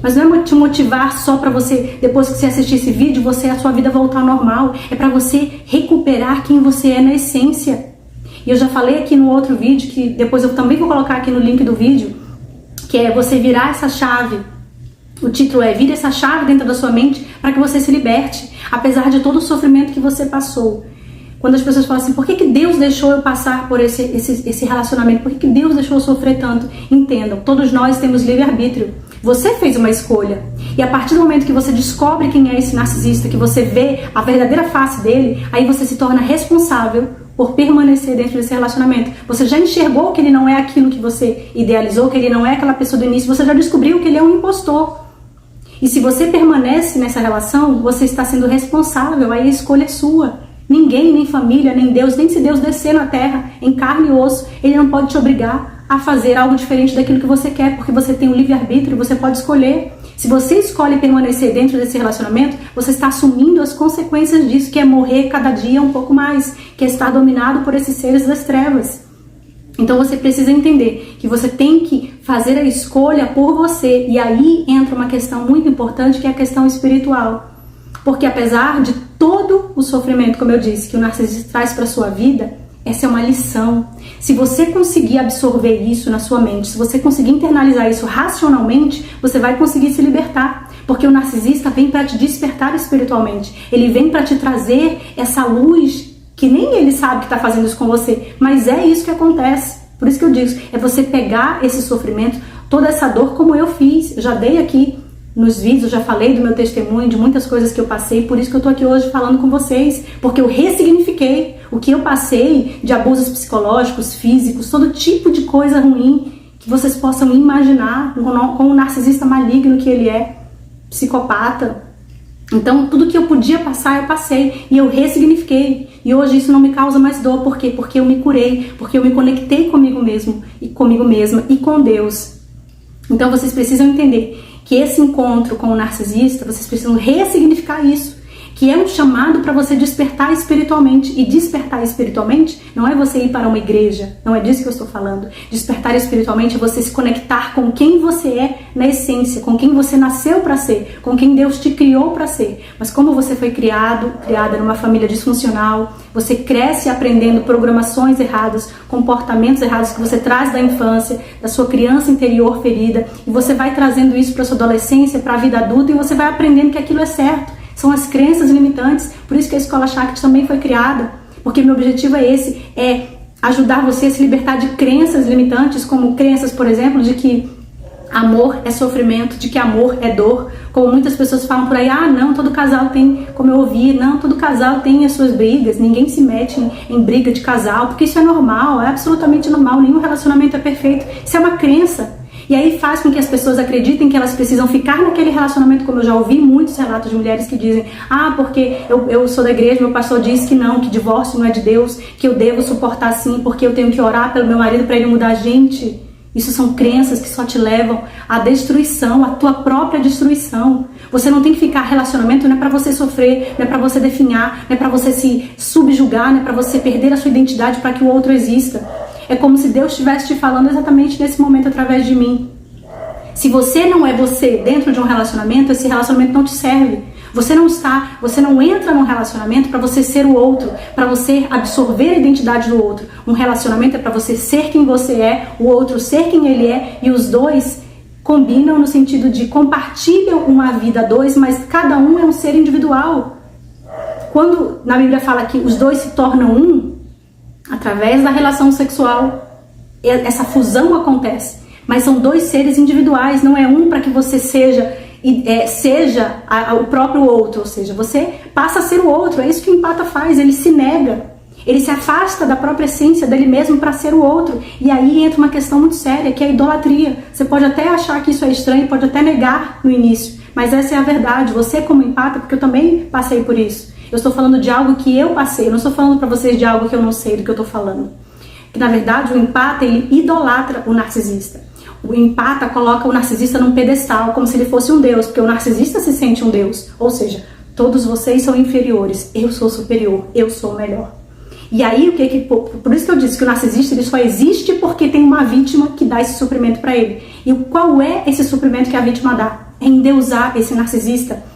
mas não é te motivar só para você, depois que você assistir esse vídeo, a sua vida voltar ao normal, é para você recuperar quem você é na essência. E eu já falei aqui no outro vídeo, que depois eu também vou colocar aqui no link do vídeo, que é você virar essa chave. O título é Vira essa chave dentro da sua mente para que você se liberte, apesar de todo o sofrimento que você passou. Quando as pessoas falam assim, por que Deus deixou eu passar por esse relacionamento? Por que Deus deixou eu sofrer tanto? Entendam, todos nós temos livre-arbítrio. Você fez uma escolha. E a partir do momento que você descobre quem é esse narcisista, que você vê a verdadeira face dele, aí você se torna responsável por permanecer dentro desse relacionamento. Você já enxergou que ele não é aquilo que você idealizou, que ele não é aquela pessoa do início, você já descobriu que ele é um impostor. E se você permanece nessa relação, você está sendo responsável, aí a escolha é sua. Ninguém, nem família, nem Deus, nem se Deus descer na terra em carne e osso, ele não pode te obrigar a fazer algo diferente daquilo que você quer, porque você tem um livre-arbítrio, você pode escolher. Se você escolhe permanecer dentro desse relacionamento, você está assumindo as consequências disso, que é morrer cada dia um pouco mais, que é estar dominado por esses seres das trevas. Então você precisa entender que você tem que fazer a escolha por você, e aí entra uma questão muito importante, que é a questão espiritual. Porque apesar de todo o sofrimento, como eu disse, que o narcisista traz para a sua vida, essa é uma lição. Se você conseguir absorver isso na sua mente, se você conseguir internalizar isso racionalmente, você vai conseguir se libertar. Porque o narcisista vem para te despertar espiritualmente. Ele vem para te trazer essa luz que nem ele sabe que está fazendo isso com você. Mas é isso que acontece. Por isso que eu digo, é você pegar esse sofrimento, toda essa dor, como eu fiz. Eu já dei aqui nos vídeos, eu já falei do meu testemunho, de muitas coisas que eu passei, por isso que eu tô aqui hoje falando com vocês, porque eu ressignifiquei o que eu passei de abusos psicológicos, físicos, todo tipo de coisa ruim que vocês possam imaginar com o narcisista maligno que ele é, psicopata. Então, tudo que eu podia passar, eu passei e eu ressignifiquei. E hoje isso não me causa mais dor. Por quê? Porque eu me curei, porque eu me conectei comigo mesmo e comigo mesma e com Deus. Então, vocês precisam entender que esse encontro com o narcisista, vocês precisam ressignificar isso. Que é um chamado para você despertar espiritualmente. E despertar espiritualmente não é você ir para uma igreja, não é disso que eu estou falando. Despertar espiritualmente é você se conectar com quem você é na essência, com quem você nasceu para ser, com quem Deus te criou para ser. Mas como você foi criada numa família disfuncional, você cresce aprendendo programações erradas, comportamentos errados que você traz da infância, da sua criança interior ferida, e você vai trazendo isso para sua adolescência, para a vida adulta, e você vai aprendendo que aquilo é certo. São as crenças limitantes, por isso que a Escola Shakti também foi criada, porque meu objetivo é esse, é ajudar você a se libertar de crenças limitantes, como crenças, por exemplo, de que amor é sofrimento, de que amor é dor, como muitas pessoas falam por aí, não, todo casal tem, como eu ouvi, não, todo casal tem as suas brigas, ninguém se mete em briga de casal, porque isso é normal, é absolutamente normal, nenhum relacionamento é perfeito, isso é uma crença. E aí faz com que as pessoas acreditem que elas precisam ficar naquele relacionamento, como eu já ouvi muitos relatos de mulheres que dizem, porque eu sou da igreja, meu pastor diz que não, que divórcio não é de Deus, que eu devo suportar sim, porque eu tenho que orar pelo meu marido para ele mudar. Gente, isso são crenças que só te levam à destruição, à tua própria destruição. Você não tem que ficar relacionamento, não é para você sofrer, não é para você definhar, não é para você se subjugar, não é para você perder a sua identidade para que o outro exista. É como se Deus estivesse te falando exatamente nesse momento através de mim. Se você não é você dentro de um relacionamento, esse relacionamento não te serve. Você não entra num relacionamento para você ser o outro, para você absorver a identidade do outro. Um relacionamento é para você ser quem você é, o outro ser quem ele é, e os dois combinam no sentido de compartilham uma vida a dois, mas cada um é um ser individual. Quando na Bíblia fala que os dois se tornam um, através da relação sexual, essa fusão acontece. Mas são dois seres individuais, não é um para que você seja o próprio outro. Ou seja, você passa a ser o outro. É isso que o empata faz, ele se nega. Ele se afasta da própria essência dele mesmo para ser o outro. E aí entra uma questão muito séria, que é a idolatria. Você pode até achar que isso é estranho, pode até negar no início. Mas essa é a verdade. Você como empata, porque eu também passei por isso. Eu estou falando de algo que eu passei, eu não estou falando para vocês de algo que eu não sei do que eu estou falando. Que na verdade o empata, ele idolatra o narcisista. O empata coloca o narcisista num pedestal, como se ele fosse um deus, porque o narcisista se sente um deus. Ou seja, todos vocês são inferiores, eu sou superior, eu sou o melhor. E aí, por isso que eu disse que o narcisista ele só existe porque tem uma vítima que dá esse suprimento para ele. E qual é esse suprimento que a vítima dá? É endeusar esse narcisista.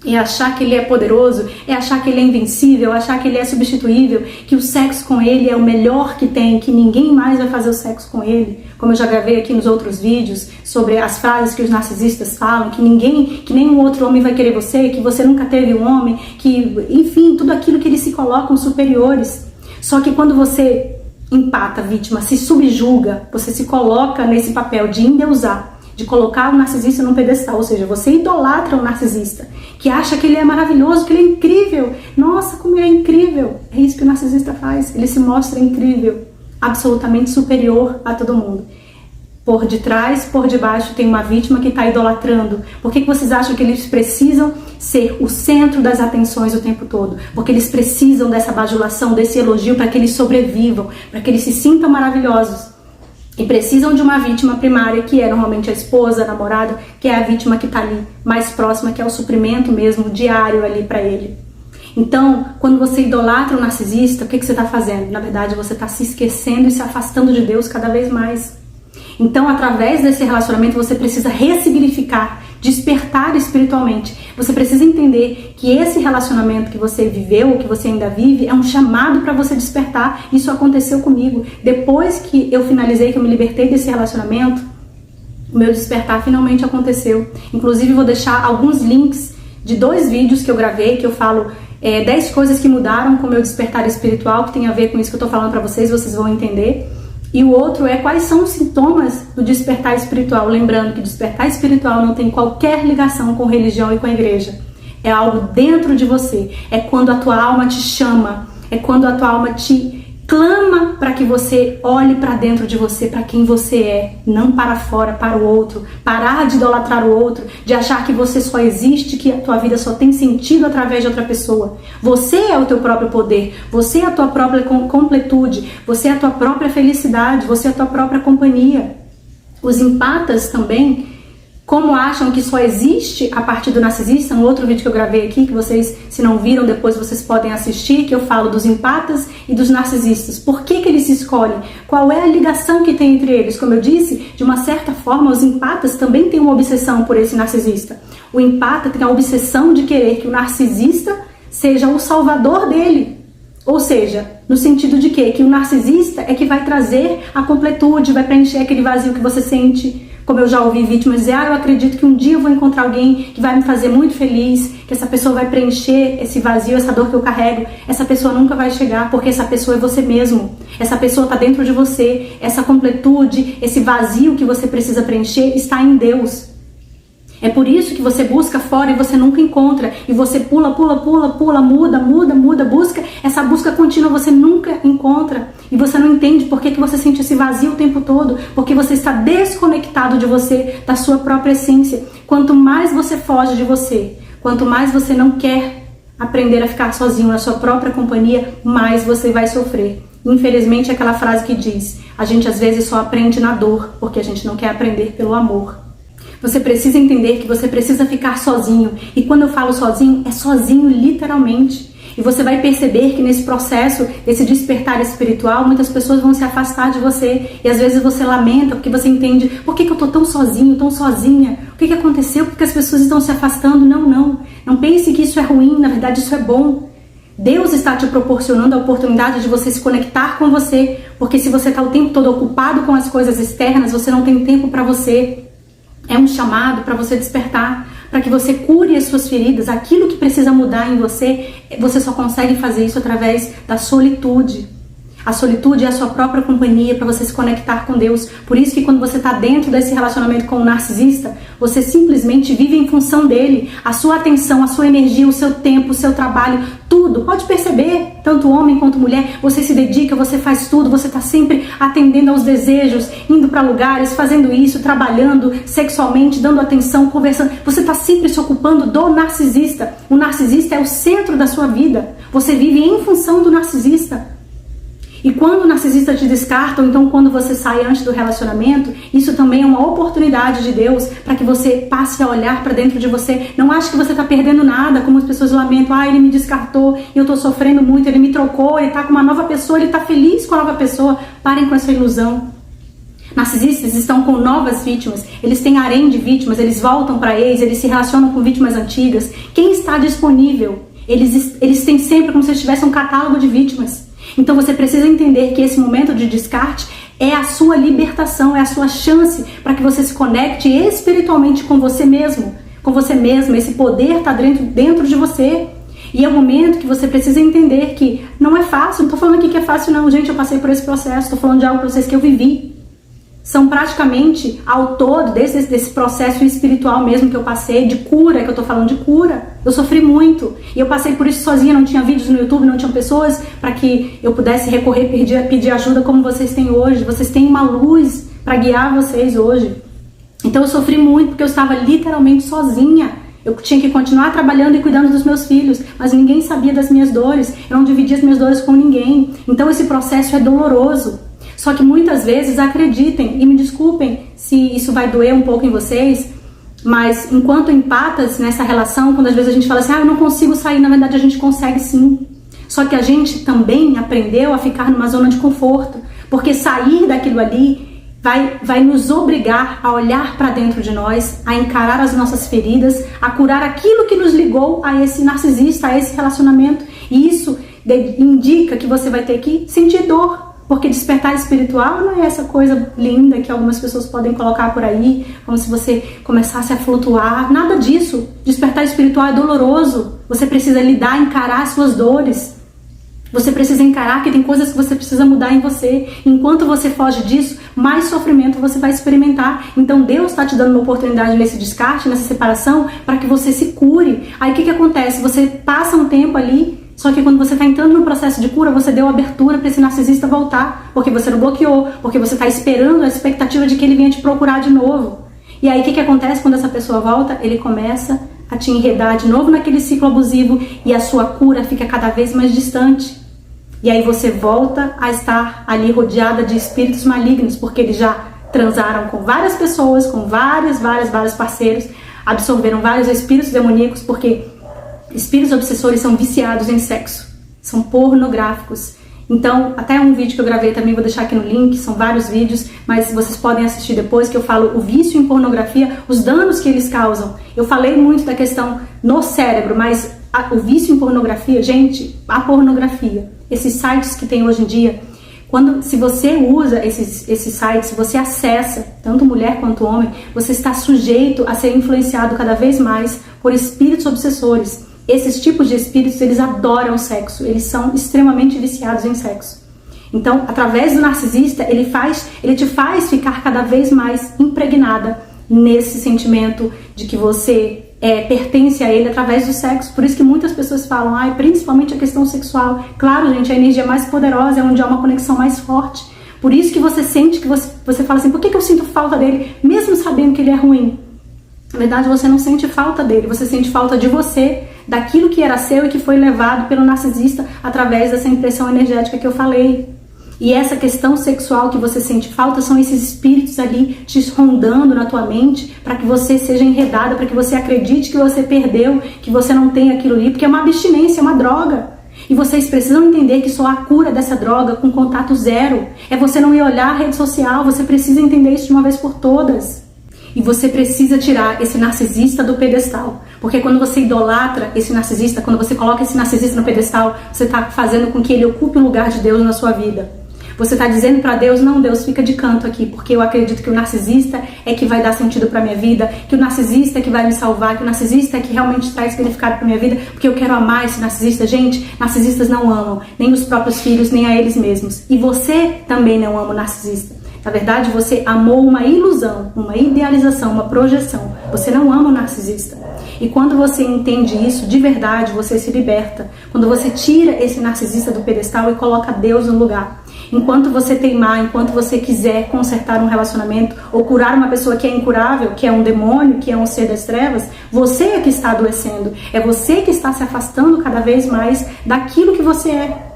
É achar que ele é poderoso, é achar que ele é invencível, achar que ele é substituível, que o sexo com ele é o melhor que tem, que ninguém mais vai fazer o sexo com ele. Como eu já gravei aqui nos outros vídeos sobre as frases que os narcisistas falam, que nenhum outro homem vai querer você, que você nunca teve um homem, que, enfim, tudo aquilo que eles se colocam superiores. Só que quando você empata a vítima, se subjuga, você se coloca nesse papel de endeusar, de colocar o narcisista num pedestal, ou seja, você idolatra o narcisista, que acha que ele é maravilhoso, que ele é incrível. Nossa, como ele é incrível! É isso que o narcisista faz, ele se mostra incrível, absolutamente superior a todo mundo. Por detrás, por debaixo, tem uma vítima que está idolatrando. Por que vocês acham que eles precisam ser o centro das atenções o tempo todo? Porque eles precisam dessa bajulação, desse elogio, para que eles sobrevivam, para que eles se sintam maravilhosos. E precisam de uma vítima primária, que é normalmente a esposa, a namorada, que é a vítima que está ali mais próxima, que é o suprimento mesmo diário ali para ele. Então, quando você idolatra o narcisista, o que você está fazendo? Na verdade, você está se esquecendo e se afastando de Deus cada vez mais. Então, através desse relacionamento, você precisa ressignificar, despertar espiritualmente. Você precisa entender que esse relacionamento que você viveu, que você ainda vive, é um chamado para você despertar. Isso aconteceu comigo. Depois que eu finalizei, que eu me libertei desse relacionamento, o meu despertar finalmente aconteceu. Inclusive, vou deixar alguns links de 2 vídeos que eu gravei, que eu falo 10 coisas que mudaram com o meu despertar espiritual, que tem a ver com isso que eu tô falando para vocês vão entender. E o outro é quais são os sintomas do despertar espiritual. Lembrando que despertar espiritual não tem qualquer ligação com religião e com a igreja. É algo dentro de você. É quando a tua alma te chama. É quando a tua alma te clama para que você olhe para dentro de você, para quem você é, não para fora, para o outro. Parar de idolatrar o outro, de achar que você só existe, que a tua vida só tem sentido através de outra pessoa. Você é o teu próprio poder, você é a tua própria completude, você é a tua própria felicidade, você é a tua própria companhia. Os empatas também, como acham que só existe a partir do narcisista, um outro vídeo que eu gravei aqui, que vocês, se não viram, depois vocês podem assistir, que eu falo dos empatas e dos narcisistas. Por que eles se escolhem? Qual é a ligação que tem entre eles? Como eu disse, de uma certa forma, os empatas também têm uma obsessão por esse narcisista. O empata tem a obsessão de querer que o narcisista seja o salvador dele. Ou seja, no sentido de quê? Que o narcisista é que vai trazer a completude, vai preencher aquele vazio que você sente. Como eu já ouvi vítimas dizer, eu acredito que um dia eu vou encontrar alguém que vai me fazer muito feliz, que essa pessoa vai preencher esse vazio, essa dor que eu carrego. Essa pessoa nunca vai chegar, porque essa pessoa é você mesmo. Essa pessoa está dentro de você. Essa completude, esse vazio que você precisa preencher está em Deus. É por isso que você busca fora e você nunca encontra. E você pula, muda, busca. Essa busca contínua você nunca encontra. E você não entende por que você sente esse vazio o tempo todo. Porque você está desconectado de você, da sua própria essência. Quanto mais você foge de você, quanto mais você não quer aprender a ficar sozinho na sua própria companhia, mais você vai sofrer. Infelizmente, é aquela frase que diz: a gente às vezes só aprende na dor, porque a gente não quer aprender pelo amor. Você precisa entender que você precisa ficar sozinho. E quando eu falo sozinho, é sozinho literalmente. E você vai perceber que nesse processo, desse despertar espiritual, muitas pessoas vão se afastar de você. E às vezes você lamenta porque você entende: por que eu tô tão sozinho, tão sozinha? O que aconteceu? Por que as pessoas estão se afastando? Não pense que isso é ruim, na verdade isso é bom. Deus está te proporcionando a oportunidade de você se conectar com você. Porque se você está o tempo todo ocupado com as coisas externas, você não tem tempo para você. É um chamado para você despertar, para que você cure as suas feridas. Aquilo que precisa mudar em você, você só consegue fazer isso através da solitude. A solitude é a sua própria companhia para você se conectar com Deus. Por isso que quando você está dentro desse relacionamento com o narcisista, você simplesmente vive em função dele. A sua atenção, a sua energia, o seu tempo, o seu trabalho, tudo. Pode perceber, tanto homem quanto mulher, você se dedica, você faz tudo, você está sempre atendendo aos desejos, indo para lugares, fazendo isso, trabalhando sexualmente, dando atenção, conversando. Você está sempre se ocupando do narcisista. O narcisista é o centro da sua vida. Você vive em função do narcisista. E quando o narcisista te descarta, ou então quando você sai antes do relacionamento, isso também é uma oportunidade de Deus para que você passe a olhar para dentro de você. Não ache que você está perdendo nada, como as pessoas lamentam: ele me descartou e eu estou sofrendo muito, ele me trocou, ele está com uma nova pessoa, ele está feliz com a nova pessoa. Parem com essa ilusão. Narcisistas estão com novas vítimas, eles têm harém de vítimas, eles voltam para eles se relacionam com vítimas antigas. Quem está disponível? Eles têm sempre como se eles tivessem um catálogo de vítimas. Então você precisa entender que esse momento de descarte é a sua libertação, é a sua chance para que você se conecte espiritualmente com você mesmo, com você mesma. Esse poder está dentro de você. E é o momento que você precisa entender que não é fácil. Não estou falando aqui que é fácil não, gente, eu passei por esse processo. Estou falando de algo para vocês que eu vivi. São praticamente, ao todo, desse processo espiritual mesmo que eu passei, de cura, que eu tô falando de cura. Eu sofri muito. E eu passei por isso sozinha, não tinha vídeos no YouTube, não tinha pessoas para que eu pudesse recorrer, pedir ajuda como vocês têm hoje. Vocês têm uma luz para guiar vocês hoje. Então eu sofri muito porque eu estava literalmente sozinha. Eu tinha que continuar trabalhando e cuidando dos meus filhos, mas ninguém sabia das minhas dores. Eu não dividia as minhas dores com ninguém. Então esse processo é doloroso. Só que muitas vezes, acreditem, e me desculpem se isso vai doer um pouco em vocês, mas enquanto empatas nessa relação, quando às vezes a gente fala assim: eu não consigo sair, na verdade a gente consegue sim. Só que a gente também aprendeu a ficar numa zona de conforto, porque sair daquilo ali vai nos obrigar a olhar para dentro de nós, a encarar as nossas feridas, a curar aquilo que nos ligou a esse narcisista, a esse relacionamento. E isso indica que você vai ter que sentir dor. Porque despertar espiritual não é essa coisa linda que algumas pessoas podem colocar por aí, como se você começasse a flutuar. Nada disso. Despertar espiritual é doloroso. Você precisa lidar, encarar as suas dores. Você precisa encarar que tem coisas que você precisa mudar em você. Enquanto você foge disso, mais sofrimento você vai experimentar. Então Deus está te dando uma oportunidade nesse descarte, nessa separação, para que você se cure. Aí o que acontece? Você passa um tempo ali Só que quando você está entrando no processo de cura, você deu abertura para esse narcisista voltar, porque você não bloqueou, porque você está esperando a expectativa de que ele venha te procurar de novo. E aí o que acontece quando essa pessoa volta? Ele começa a te enredar de novo naquele ciclo abusivo e a sua cura fica cada vez mais distante. E aí você volta a estar ali rodeada de espíritos malignos, porque eles já transaram com várias pessoas, com vários parceiros, absorveram vários espíritos demoníacos, porque espíritos obsessores são viciados em sexo, são pornográficos. Então, até um vídeo que eu gravei também, vou deixar aqui no link, são vários vídeos, mas vocês podem assistir depois, que eu falo o vício em pornografia, os danos que eles causam. Eu falei muito da questão no cérebro, mas o vício em pornografia, gente, a pornografia, esses sites que tem hoje em dia, se você usa esses sites, se você acessa, tanto mulher quanto homem, você está sujeito a ser influenciado cada vez mais por espíritos obsessores. Esses tipos de espíritos, eles adoram sexo, eles são extremamente viciados em sexo. Então, através do narcisista, ele te faz ficar cada vez mais impregnada nesse sentimento de que você pertence a ele através do sexo. Por isso que muitas pessoas falam, principalmente a questão sexual. Claro, gente, a energia mais poderosa é onde há uma conexão mais forte. Por isso que você sente que você fala assim, por que eu sinto falta dele, mesmo sabendo que ele é ruim? Na verdade, você não sente falta dele, você sente falta de você, daquilo que era seu e que foi levado pelo narcisista através dessa impressão energética que eu falei. E essa questão sexual que você sente falta são esses espíritos ali te rondando na tua mente para que você seja enredada, para que você acredite que você perdeu, que você não tem aquilo ali, porque é uma abstinência, é uma droga. E vocês precisam entender que só há cura dessa droga com contato zero. É você não ir olhar a rede social, você precisa entender isso de uma vez por todas. E você precisa tirar esse narcisista do pedestal. Porque quando você idolatra esse narcisista, quando você coloca esse narcisista no pedestal, você está fazendo com que ele ocupe o lugar de Deus na sua vida. Você está dizendo para Deus, não, Deus, fica de canto aqui, porque eu acredito que o narcisista é que vai dar sentido para minha vida, que o narcisista é que vai me salvar, que o narcisista é que realmente traz significado para minha vida, porque eu quero amar esse narcisista. Gente, narcisistas não amam nem os próprios filhos, nem a eles mesmos. E você também não ama o narcisista. Na verdade, você amou uma ilusão, uma idealização, uma projeção. Você não ama o narcisista. E quando você entende isso, de verdade, você se liberta. Quando você tira esse narcisista do pedestal e coloca Deus no lugar. Enquanto você teimar, enquanto você quiser consertar um relacionamento ou curar uma pessoa que é incurável, que é um demônio, que é um ser das trevas, você é que está adoecendo. É você que está se afastando cada vez mais daquilo que você é.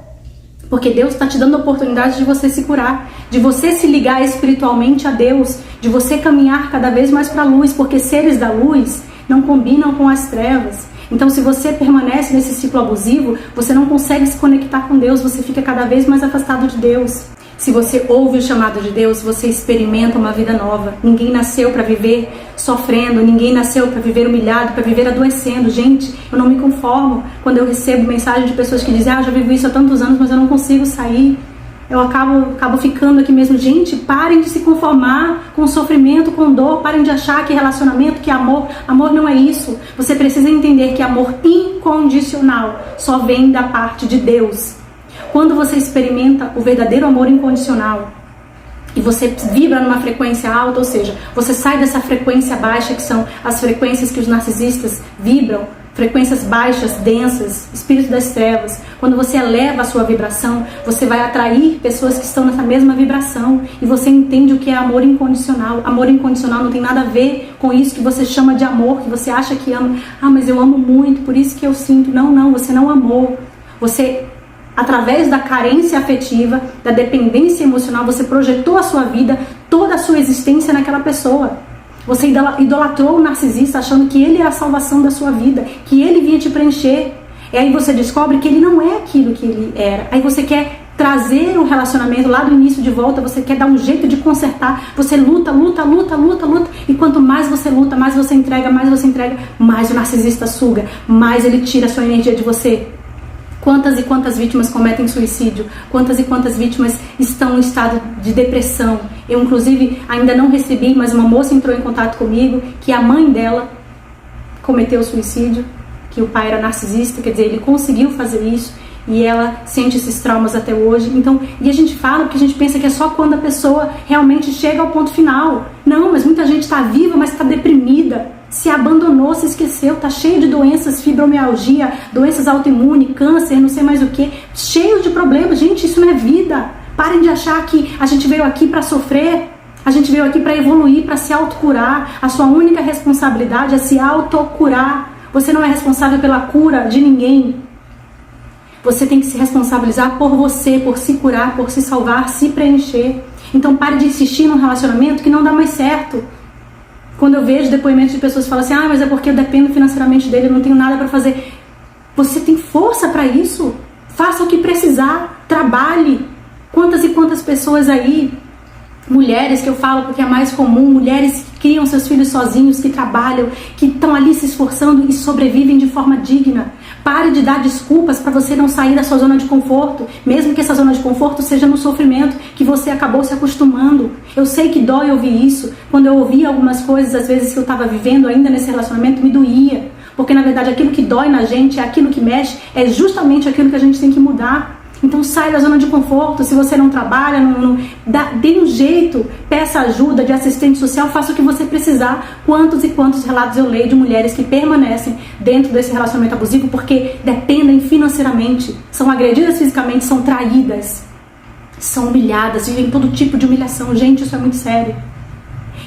Porque Deus está te dando a oportunidade de você se curar, de você se ligar espiritualmente a Deus, de você caminhar cada vez mais para a luz, porque seres da luz não combinam com as trevas. Então, se você permanece nesse ciclo abusivo, você não consegue se conectar com Deus, você fica cada vez mais afastado de Deus. Se você ouve o chamado de Deus, você experimenta uma vida nova. Ninguém nasceu para viver sofrendo, ninguém nasceu para viver humilhado, para viver adoecendo. Gente, eu não me conformo quando eu recebo mensagem de pessoas que dizem, já vivo isso há tantos anos, mas eu não consigo sair. Eu acabo ficando aqui mesmo. Gente, parem de se conformar com sofrimento, com dor, parem de achar que relacionamento, que amor não é isso. Você precisa entender que amor incondicional só vem da parte de Deus. Quando você experimenta o verdadeiro amor incondicional e você vibra numa frequência alta, ou seja, você sai dessa frequência baixa, que são as frequências que os narcisistas vibram, frequências baixas, densas, espírito das trevas. Quando você eleva a sua vibração, você vai atrair pessoas que estão nessa mesma vibração e você entende o que é amor incondicional. Amor incondicional não tem nada a ver com isso que você chama de amor, que você acha que ama. Mas eu amo muito, por isso que eu sinto. Não, você não amou. Você, através da carência afetiva, da dependência emocional, você projetou a sua vida, toda a sua existência naquela pessoa. Você idolatrou o narcisista achando que ele é a salvação da sua vida, que ele vinha te preencher. E aí você descobre que ele não é aquilo que ele era. Aí você quer trazer o relacionamento lá do início de volta, você quer dar um jeito de consertar. Você luta. E quanto mais você luta, mais você entrega, mais o narcisista suga, mais ele tira a sua energia de você. Quantas e quantas vítimas cometem suicídio? Quantas e quantas vítimas estão em estado de depressão? Eu, inclusive, ainda não recebi, mas uma moça entrou em contato comigo que a mãe dela cometeu suicídio, que o pai era narcisista, quer dizer, ele conseguiu fazer isso e ela sente esses traumas até hoje. Então, e a gente fala porque a gente pensa que é só quando a pessoa realmente chega ao ponto final. Não, mas muita gente está viva, mas está deprimida, Se abandonou, se esqueceu, tá cheio de doenças, fibromialgia, doenças autoimunes, câncer, não sei mais o que, cheio de problemas. Gente, isso não é vida. Parem de achar que a gente veio aqui para sofrer, a gente veio aqui para evoluir, para se autocurar. A sua única responsabilidade é se autocurar. Você não é responsável pela cura de ninguém. Você tem que se responsabilizar por você, por se curar, por se salvar, se preencher. Então pare de insistir num relacionamento que não dá mais certo. Quando eu vejo depoimentos de pessoas que falam assim, mas é porque eu dependo financeiramente dele, eu não tenho nada para fazer. Você tem força para isso? Faça o que precisar, trabalhe. Quantas e quantas pessoas aí, mulheres que eu falo porque é mais comum, mulheres que criam seus filhos sozinhos, que trabalham, que estão ali se esforçando e sobrevivem de forma digna. Pare de dar desculpas para você não sair da sua zona de conforto, mesmo que essa zona de conforto seja no sofrimento que você acabou se acostumando. Eu sei que dói ouvir isso. Quando eu ouvia algumas coisas, às vezes que eu estava vivendo ainda nesse relacionamento, me doía. Porque na verdade aquilo que dói na gente, é aquilo que mexe, é justamente aquilo que a gente tem que mudar. Então sai da zona de conforto. Se você não trabalha, dê um jeito, peça ajuda de assistente social, faça o que você precisar. Quantos e quantos relatos eu leio de mulheres que permanecem dentro desse relacionamento abusivo porque dependem financeiramente, são agredidas fisicamente, são traídas, são humilhadas, vivem todo tipo de humilhação. Gente, isso é muito sério.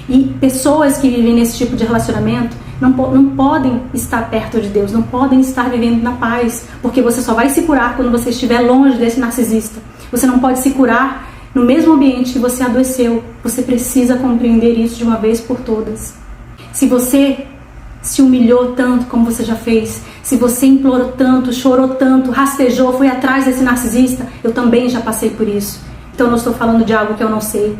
E pessoas que vivem nesse tipo de relacionamento não podem estar perto de Deus, não podem estar vivendo na paz, porque você só vai se curar quando você estiver longe desse narcisista. Você não pode se curar no mesmo ambiente que você adoeceu. Você precisa compreender isso de uma vez por todas. Se você se humilhou tanto como você já fez, se você implorou tanto, chorou tanto, rastejou, foi atrás desse narcisista, eu também já passei por isso. Então eu não estou falando de algo que eu não sei.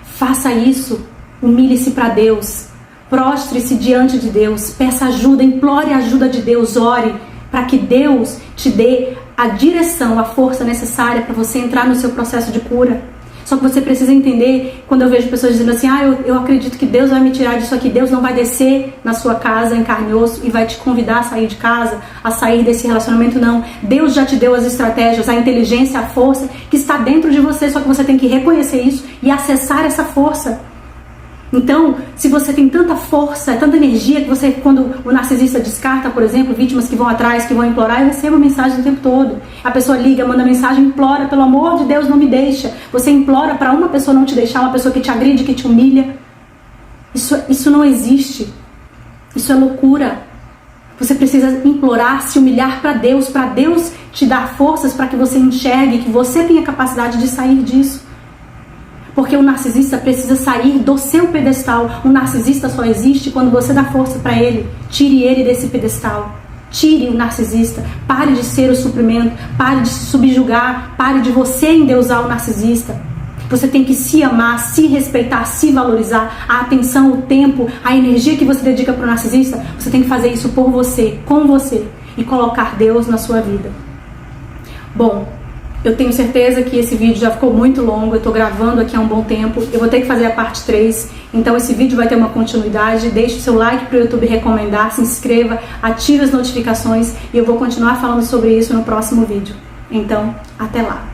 Faça isso, humilhe-se para Deus. Prostre-se diante de Deus, peça ajuda, implore a ajuda de Deus, ore para que Deus te dê a direção, a força necessária para você entrar no seu processo de cura. Só que você precisa entender, quando eu vejo pessoas dizendo assim, eu acredito que Deus vai me tirar disso aqui, Deus não vai descer na sua casa em carne e osso e vai te convidar a sair de casa, a sair desse relacionamento, não. Deus já te deu as estratégias, a inteligência, a força que está dentro de você, só que você tem que reconhecer isso e acessar essa força. Então, se você tem tanta força, tanta energia, que você, quando o narcisista descarta, por exemplo, vítimas que vão atrás, que vão implorar, eu recebo mensagem o tempo todo. A pessoa liga, manda mensagem, implora, pelo amor de Deus, não me deixa. Você implora para uma pessoa não te deixar, uma pessoa que te agride, que te humilha. Isso não existe. Isso é loucura. Você precisa implorar, se humilhar para Deus te dar forças para que você enxergue, que você tenha capacidade de sair disso. Porque o narcisista precisa sair do seu pedestal. O narcisista só existe quando você dá força para ele. Tire ele desse pedestal. Tire o narcisista. Pare de ser o suprimento. Pare de se subjugar. Pare de você endeusar o narcisista. Você tem que se amar, se respeitar, se valorizar. A atenção, o tempo, a energia que você dedica para o narcisista, você tem que fazer isso por você, com você. E colocar Deus na sua vida. Bom, eu tenho certeza que esse vídeo já ficou muito longo, eu estou gravando aqui há um bom tempo, eu vou ter que fazer a parte 3, então esse vídeo vai ter uma continuidade. Deixe o seu like para o YouTube recomendar, se inscreva, ative as notificações e eu vou continuar falando sobre isso no próximo vídeo. Então, até lá!